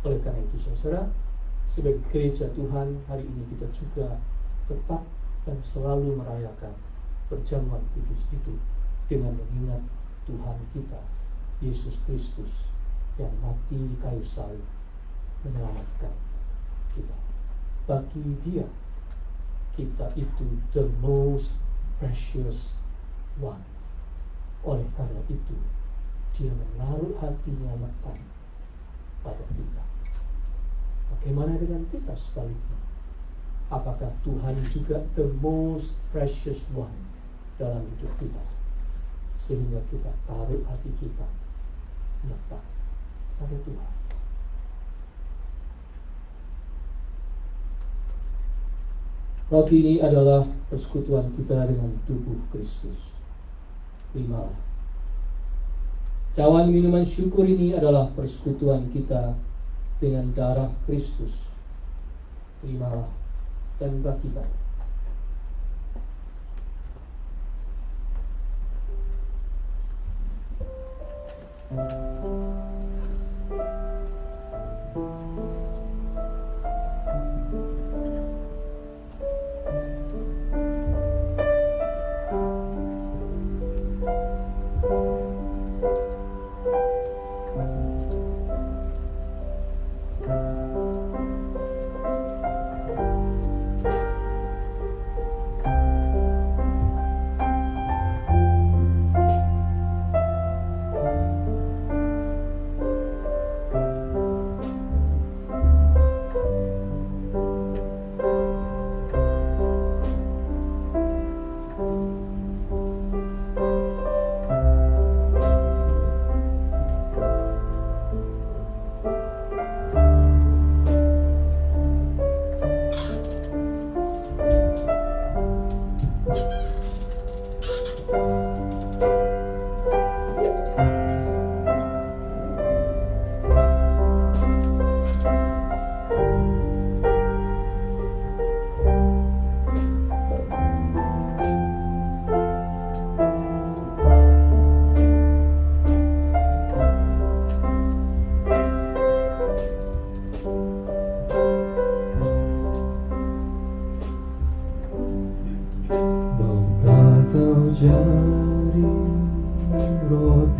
[SPEAKER 3] Oleh karena itu saudara, sebagai gereja Tuhan, hari ini kita juga tetap dan selalu merayakan perjamuan kudus itu dengan mengingat Tuhan kita Yesus Kristus yang mati di kayu salib menyelamatkan kita. Bagi Dia, kita itu the most precious ones. Oleh karena itu, Dia menaruh hatinya lekat pada kita. Bagaimana dengan kita sebaliknya? Apakah Tuhan juga the most precious one dalam hidup kita, sehingga kita taruh hati kita lekat pada Tuhan? Roti ini adalah persekutuan kita dengan tubuh Kristus. Terimalah. Cawan minuman syukur ini adalah persekutuan kita dengan darah Kristus. Terimalah dan bagikan.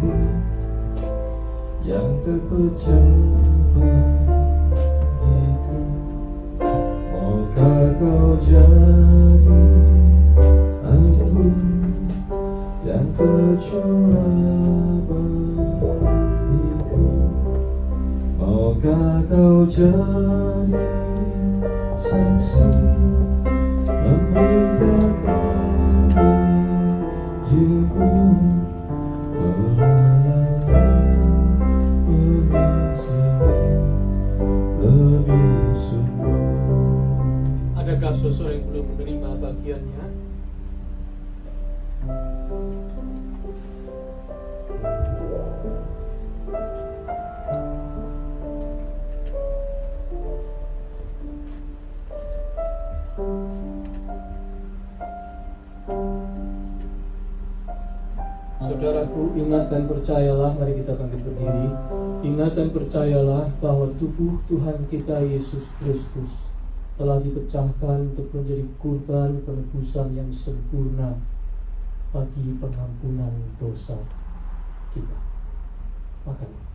[SPEAKER 1] hati yang terpecah bagiku. Maukah kau jadi air yang tercurah bagiku? Maukah kau jadi saksi memberitakan Injilku, melayani mengasihi lebih sungguh.
[SPEAKER 3] Adakah seseorang yang belum menerima bagiannya? Saudaraku, ingat dan percayalah, mari kita bangkit berdiri. Ingat dan percayalah bahwa tubuh Tuhan kita Yesus Kristus telah dipecahkan untuk menjadi kurban penebusan yang sempurna bagi pengampunan dosa kita. Makan.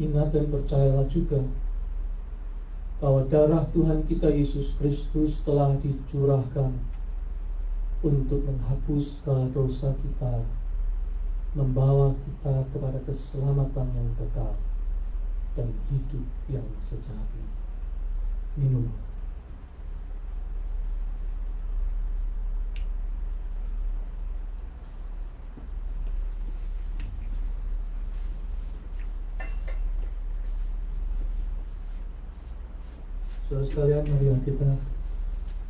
[SPEAKER 3] Ingat dan percayalah juga bahwa darah Tuhan kita Yesus Kristus telah dicurahkan untuk menghapus segala dosa kita, membawa kita kepada keselamatan yang kekal dan hidup yang sejati. Minum. Saudara sekalian, marilah kita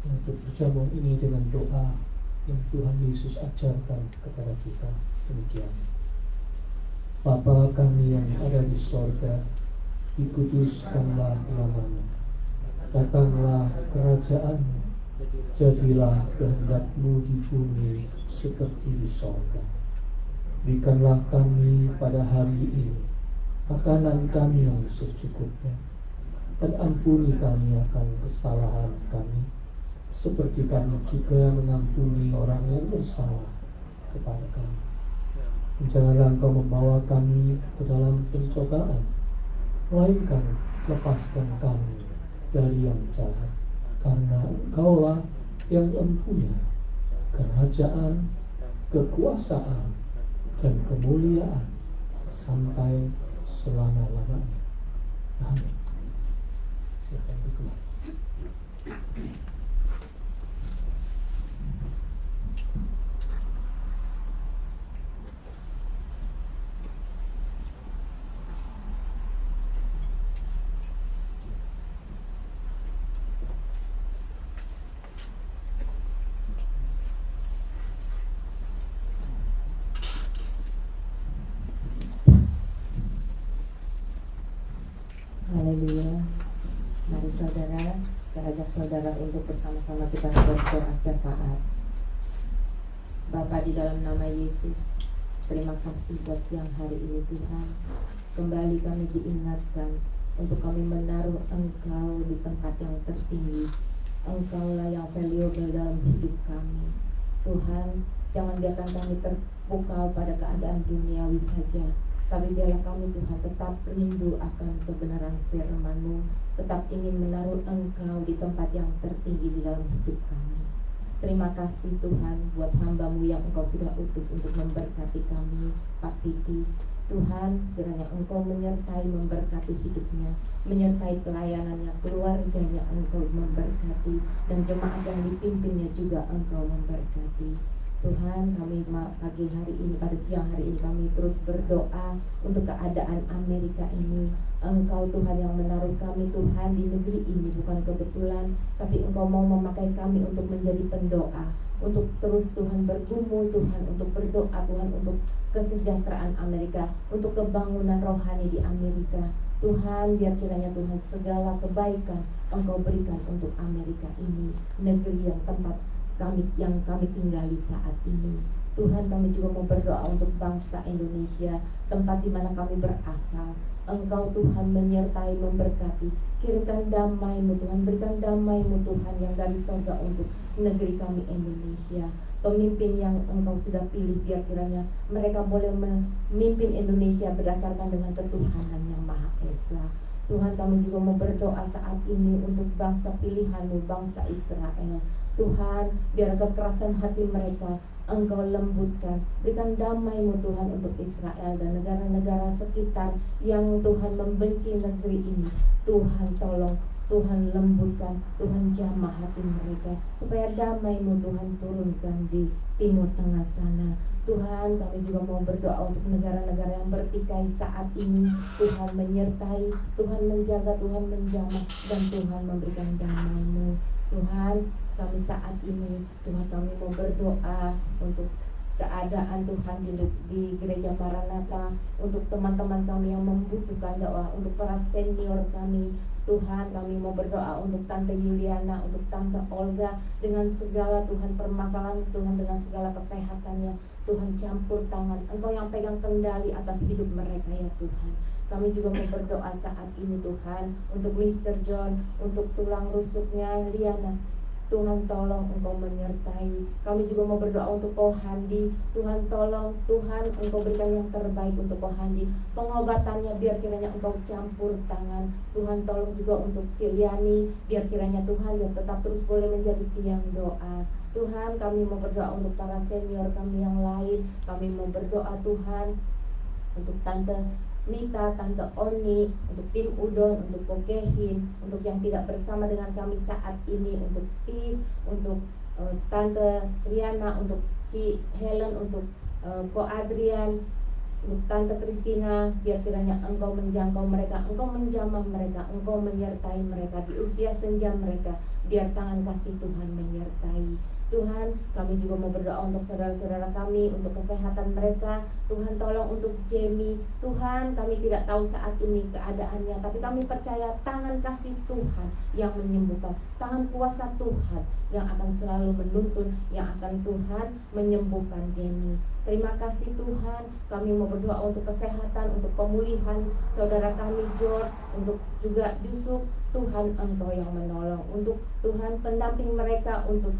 [SPEAKER 3] untuk berjamuan ini dengan doa yang Tuhan Yesus ajarkan kepada kita. Demikian. Bapa kami yang ada di sorga, dikuduskanlah nama-Mu. Datanglah kerajaan-Mu, jadilah kehendak-Mu di bumi seperti di sorga. Berikanlah kami pada hari ini makanan kami yang secukupnya, dan ampuni kami akan kesalahan kami, seperti kami juga mengampuni orang yang bersalah kepada kami. Janganlah Engkau membawa kami ke dalam pencobaan, melainkan lepaskan kami dari yang jahat, karena Engkaulah yang mempunyai kerajaan, kekuasaan, dan kemuliaan sampai selama-lamanya. Amin. Silakan dikeluar.
[SPEAKER 4] Haleluya. Mari saudara, saya ajak saudara untuk bersama-sama kita berdoa syafaat. Bapa, di dalam nama Yesus, terima kasih buat siang hari ini Tuhan. Kembali kami diingatkan untuk kami menaruh Engkau di tempat yang tertinggi. Engkaulah yang valuable dalam hidup kami. Tuhan, jangan biarkan kami terpukau pada keadaan duniawi saja, tapi biarlah kami Tuhan tetap rindu akan kebenaran firman-Mu, tetap ingin menaruh Engkau di tempat yang tertinggi di dalam hidup kami. Terima kasih Tuhan buat hamba-Mu yang Engkau sudah utus untuk memberkati kami, Pak Piti. Tuhan, kiranya Engkau menyertai memberkati hidupnya, menyertai pelayanannya, keluarganya Engkau memberkati, dan jemaat yang dipimpinnya juga Engkau memberkati. Tuhan, kami pagi hari ini, pada siang hari ini kami terus berdoa untuk keadaan Amerika ini. Engkau Tuhan yang menaruh kami Tuhan di negeri ini bukan kebetulan, tapi Engkau mau memakai kami untuk menjadi pendoa, untuk terus Tuhan bergumul Tuhan, untuk berdoa Tuhan untuk kesejahteraan Amerika, untuk kebangunan rohani di Amerika. Tuhan, biar kiranya Tuhan segala kebaikan Engkau berikan untuk Amerika ini, negeri yang tempat kami tinggali saat ini. Tuhan, kami juga mau berdoa untuk bangsa Indonesia, tempat di mana kami berasal. Engkau Tuhan menyertai, memberkati. Kirimkan damai-Mu Tuhan, berikan damai-Mu Tuhan yang dari surga untuk negeri kami Indonesia. Pemimpin yang Engkau sudah pilih, biar kiranya mereka boleh memimpin Indonesia berdasarkan dengan ketuhanan yang Maha Esa. Tuhan, kami juga mau berdoa saat ini untuk bangsa pilihan-Mu, bangsa Israel. Tuhan, biar kekerasan hati mereka Engkau lembutkan. Berikan damai-Mu Tuhan untuk Israel dan negara-negara sekitar yang Tuhan membenci negeri ini. Tuhan tolong, Tuhan lembutkan, Tuhan jamah hati mereka, supaya damai-Mu Tuhan turunkan di Timur Tengah sana. Tuhan, kami juga mau berdoa untuk negara-negara yang bertikai saat ini. Tuhan menyertai, Tuhan menjaga, Tuhan menjamah, dan Tuhan memberikan damai-Mu. Tuhan, kami saat ini, Tuhan, kami mau berdoa untuk keadaan Tuhan di gereja Maranatha, untuk teman-teman kami yang membutuhkan doa, untuk para senior kami. Tuhan, kami mau berdoa untuk Tante Yuliana, untuk Tante Olga, dengan segala Tuhan permasalahan, Tuhan dengan segala kesehatannya. Tuhan, campur tangan, Engkau yang pegang kendali atas hidup mereka ya Tuhan. Kami juga mau berdoa saat ini Tuhan, untuk Mr. John, untuk tulang rusuknya Liana. Tuhan tolong Engkau menyertai. Kami juga mau berdoa untuk Kohandi. Tuhan tolong, Tuhan Engkau berikan yang terbaik untuk Kohandi. Pengobatannya biar kiranya Engkau campur tangan. Tuhan tolong juga untuk Ciliani, biar kiranya Tuhan yang tetap terus boleh menjadi tiang doa. Tuhan, kami mau berdoa untuk para senior kami yang lain. Kami mau berdoa Tuhan untuk Tante Nita, Tante Oni, untuk tim Udon, untuk Kokehin, untuk yang tidak bersama dengan kami saat ini, untuk Steve, untuk Tante Riana, untuk Ci Helen, untuk Ko Adrian, untuk Tante Christina. Biar kiranya Engkau menjangkau mereka, Engkau menjamah mereka, Engkau menyertai mereka di usia senja mereka. Biar tangan kasih Tuhan menyertai. Tuhan, kami juga mau berdoa untuk saudara-saudara kami, untuk kesehatan mereka. Tuhan tolong untuk Jamie. Tuhan, kami tidak tahu saat ini keadaannya, tapi kami percaya tangan kasih Tuhan yang menyembuhkan, tangan kuasa Tuhan yang akan selalu menuntun, yang akan Tuhan menyembuhkan Jamie. Terima kasih Tuhan, kami mau berdoa untuk kesehatan, untuk pemulihan saudara kami George, untuk juga Yusuf. Tuhan, Engkau yang menolong, untuk Tuhan pendamping mereka, untuk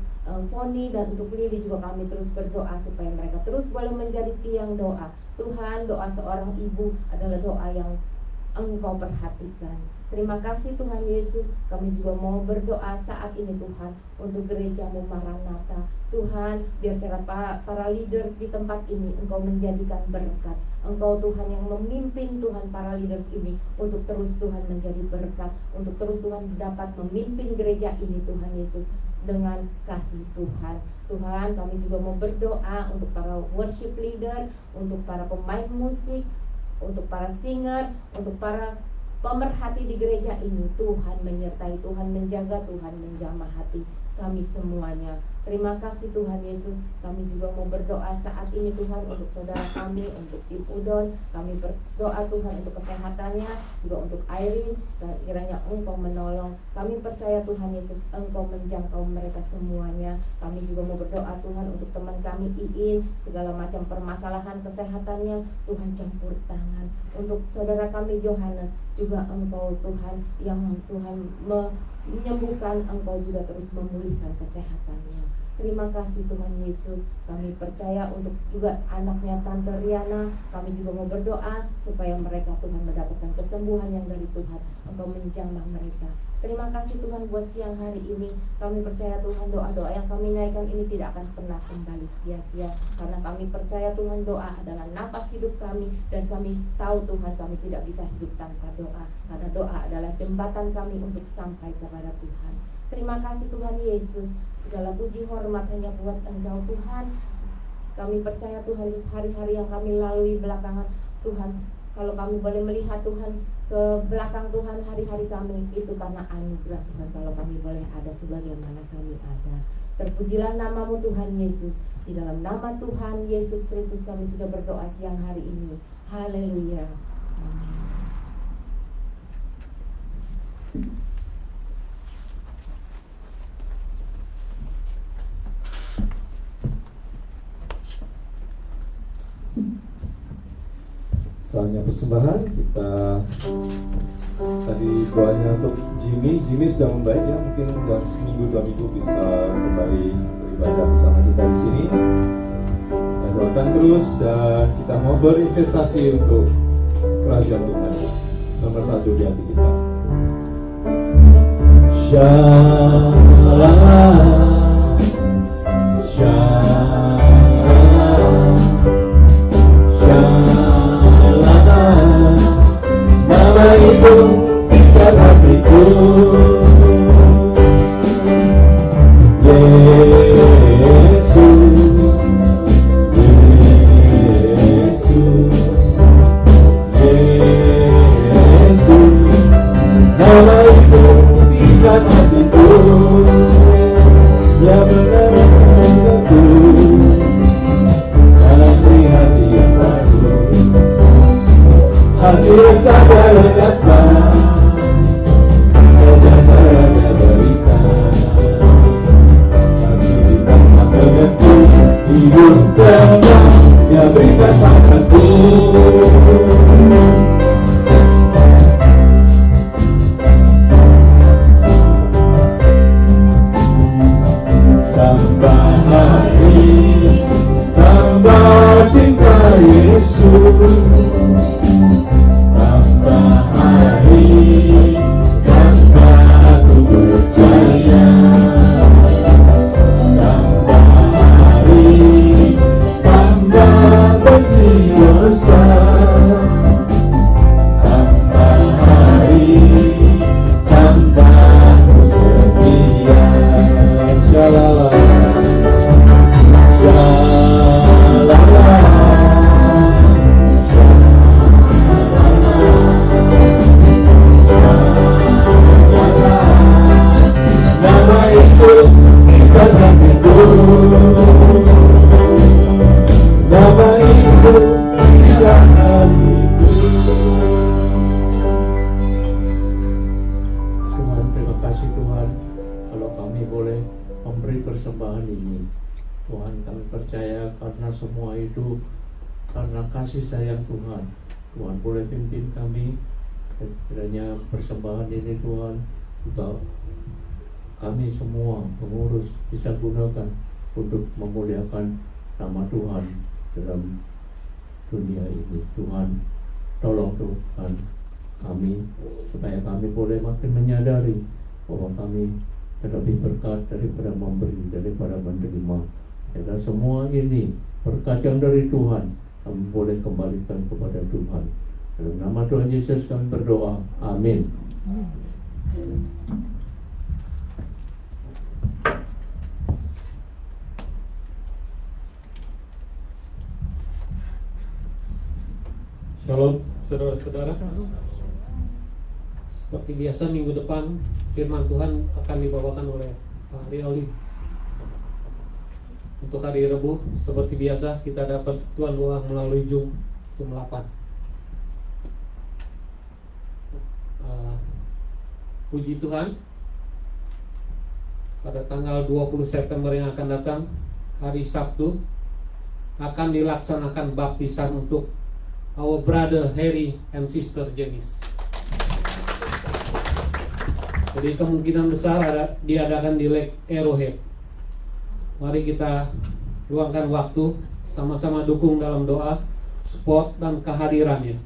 [SPEAKER 4] Foni dan untuk Lili juga kami terus berdoa supaya mereka terus boleh menjadi tiang doa. Tuhan, doa seorang ibu adalah doa yang Engkau perhatikan. Terima kasih Tuhan Yesus. Kami juga mau berdoa saat ini Tuhan untuk gereja-Mu Maranatha. Tuhan, biar para leaders di tempat ini Engkau menjadikan berkat. Engkau Tuhan yang memimpin Tuhan para leaders ini untuk terus Tuhan menjadi berkat, untuk terus Tuhan dapat memimpin gereja ini Tuhan Yesus dengan kasih Tuhan. Tuhan, kami juga mau berdoa untuk para worship leader, untuk para pemain musik, untuk para singer, untuk para pemerhati di gereja ini. Tuhan menyertai, Tuhan menjaga, Tuhan menjamah hati kami semuanya. Terima kasih Tuhan Yesus. Kami juga mau berdoa saat ini Tuhan untuk saudara kami, untuk tim Udon. Kami berdoa Tuhan untuk kesehatannya, juga untuk Irene. Kiranya Engkau menolong. Kami percaya Tuhan Yesus, Engkau menjangkau mereka semuanya. Kami juga mau berdoa Tuhan untuk teman kami Iin, segala macam permasalahan kesehatannya Tuhan campur tangan. Untuk saudara kami Johannes, juga Engkau Tuhan yang Tuhan menyembuhkan, Engkau juga terus memulihkan kesehatannya. Terima kasih Tuhan Yesus. Kami percaya untuk juga anaknya Tante Riana. Kami juga mau berdoa supaya mereka Tuhan mendapatkan kesembuhan yang dari Tuhan. Engkau menjamah mereka. Terima kasih Tuhan buat siang hari ini. Kami percaya Tuhan doa-doa yang kami naikkan ini tidak akan pernah kembali sia-sia. Karena kami percaya Tuhan doa adalah nafas hidup kami. Dan kami tahu Tuhan kami tidak bisa hidup tanpa doa. Karena doa adalah jembatan kami untuk sampai kepada Tuhan. Terima kasih Tuhan Yesus. Segala puji hormat hanya buat Engkau Tuhan. Kami percaya Tuhan Yesus, hari-hari yang kami lalui belakangan Tuhan, kalau kami boleh melihat Tuhan ke belakang Tuhan, hari-hari kami itu karena anugerah Tuhan. Kalau kami boleh ada sebagaimana kami ada. Terpujilah nama-Mu Tuhan Yesus. Di dalam nama Tuhan Yesus Kristus kami sudah berdoa siang hari ini. Haleluya. Amin.
[SPEAKER 1] Soalnya persembahan kita tadi doanya untuk Jimmy sudah membaik ya, mungkin dalam seminggu 2 minggu bisa kembali beribadah bersama kita di sini. Kita doakan terus dan kita mau berinvestasi untuk kerajaan Tuhan nomor 1 di hati kita. Shalom, shalom, shalom. Nama itu ikat hatiku, Yesus, Yesus, Yesus. Nama itu ikat hatiku, ya benar tentu, hati hati yang baru, hati sadar nyata, sejahtera berita, hati ditambah menentu, hidup tenang, ya berikan tanganku. Tambah hati, tambah cinta Yesus, tambah hari, tambah aku percaya, tambah hari, tambah benci dosa, tambah hari, tambah aku setia. Shalala, shalala, shalala. Nama itu ikat hatiku, nama itu ikat hatiku.
[SPEAKER 3] Tuhan, terima kasih Tuhan, kalau kami boleh memberi persembahan ini. Tuhan, kami percaya karena semua itu karena kasih sayang Tuhan. Tuhan boleh pimpin kami, kiranya persembahan ini Tuhan juga kami semua pengurus bisa gunakan untuk memuliakan nama Tuhan dalam dunia ini. Tuhan, tolong Tuhan kami supaya kami boleh makin menyadari bahwa kami lebih berkat daripada memberi, daripada menerima. Dan semua ini berkat yang dari Tuhan, kami boleh kembalikan kepada Tuhan. Dalam nama Tuhan Yesus kami berdoa. Amin.
[SPEAKER 5] Shalom saudara-saudara. Seperti biasa minggu depan firman Tuhan akan dibawakan oleh Pak Rioli. Untuk hari Rabu seperti biasa kita dapat persekutuan doa melalui Zoom jam 8. Puji Tuhan, pada tanggal 20 September yang akan datang, hari Sabtu, akan dilaksanakan baptisan untuk our brother Harry and sister Janice. Jadi kemungkinan besar diadakan di Lake Arrowhead. Mari kita luangkan waktu, sama-sama dukung dalam doa, support dan kehadirannya,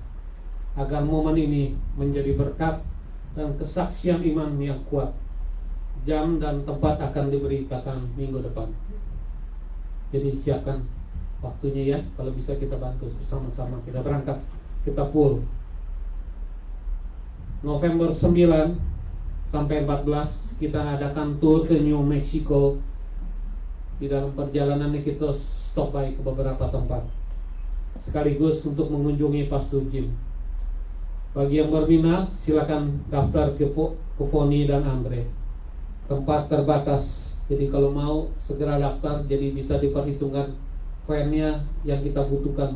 [SPEAKER 5] agar momen ini menjadi berkat dan kesaksian iman yang kuat. Jam dan tempat akan diberitakan minggu depan. Jadi siapkan waktunya ya, kalau bisa kita bantu bersama-sama. Kita berangkat, kita full. November 9 sampai 14 kita adakan tour ke New Mexico. Di dalam perjalanan ini kita stop by ke beberapa tempat, sekaligus untuk mengunjungi Pastor Jim. Bagi yang berminat silakan daftar ke Foni dan Andre. Tempat terbatas, jadi kalau mau segera daftar, jadi bisa diperhitungkan fare-nya yang kita butuhkan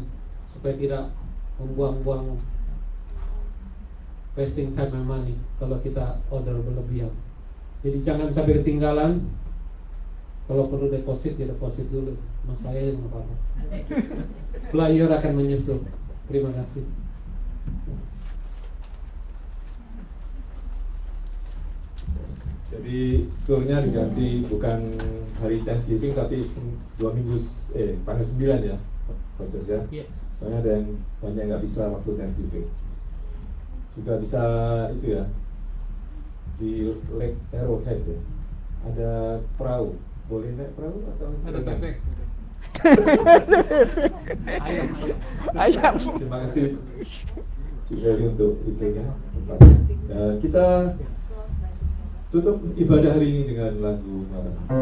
[SPEAKER 5] supaya tidak membuang-buang wasting time and money kalau kita order berlebihan. Jadi jangan sampai ketinggalan. Kalau perlu deposit ya deposit dulu. Mas saya nggak apa-apa. Flyer akan menyusul. Terima kasih.
[SPEAKER 1] Jadi turnya diganti bukan hari Thanksgiving tapi 2 minggu tanggal 9 ya, Coach ya.
[SPEAKER 5] Yes.
[SPEAKER 1] Soalnya ada yang banyak nggak bisa waktu Thanksgiving. Juga bisa itu ya di Lake Arrowhead ya. Ada perahu, boleh naik perahu atau
[SPEAKER 5] Ada
[SPEAKER 1] berenang?
[SPEAKER 5] bebek. Ayam.
[SPEAKER 6] Ayam.
[SPEAKER 1] Terima kasih Cik Heri untuk itu ya tempatnya. Dan kita tutup ibadah hari ini dengan lagu Maranatha.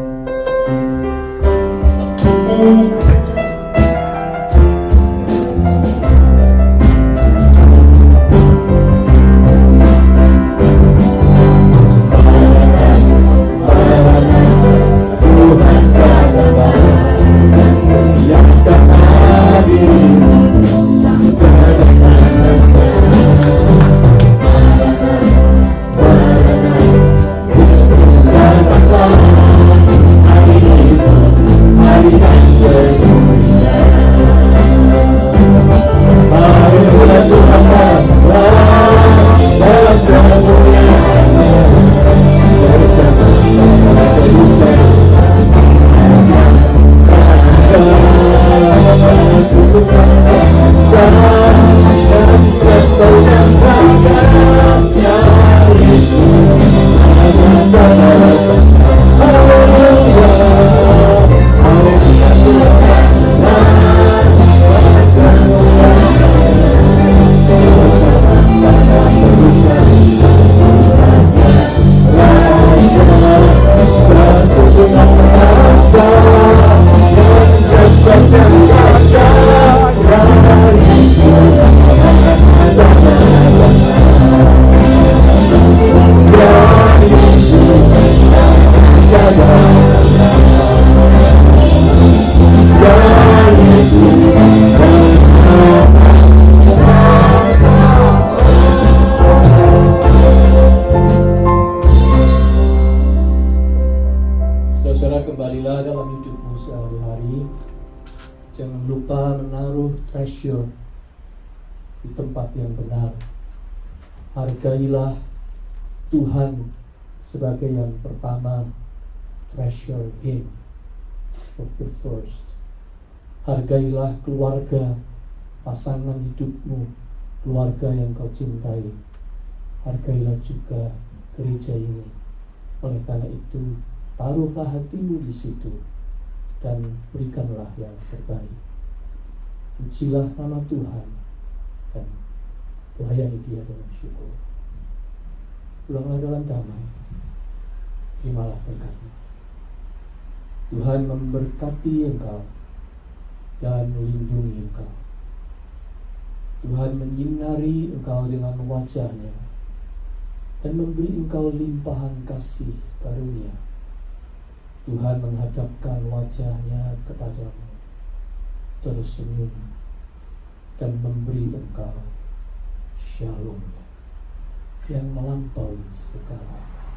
[SPEAKER 3] Saudara, kembalilah dalam hidupmu sehari-hari. Jangan lupa menaruh treasure di tempat yang benar. Hargailah Tuhan sebagai yang pertama. Treasure Him of the first. Hargailah keluarga, pasangan hidupmu, keluarga yang kau cintai. Hargailah juga gereja ini. Oleh karena itu, taruhlah hatimu di situ dan berikanlah yang terbaik. Pujilah nama Tuhan dan layani Dia dengan syukur. Pulanglah dalam damai. Terimalah berkat-Nya. Tuhan memberkati engkau dan melindungi engkau. Tuhan menyinari engkau dengan wajah-Nya dan memberi engkau limpahan kasih karunia. Tuhan menghadapkan wajah-Nya kepadamu, tersenyum dan memberi engkau shalom yang melampaui segala akal.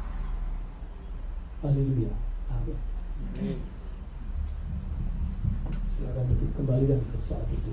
[SPEAKER 3] Haleluya. Amin. Silakan duduk kembali dan bersaat itu.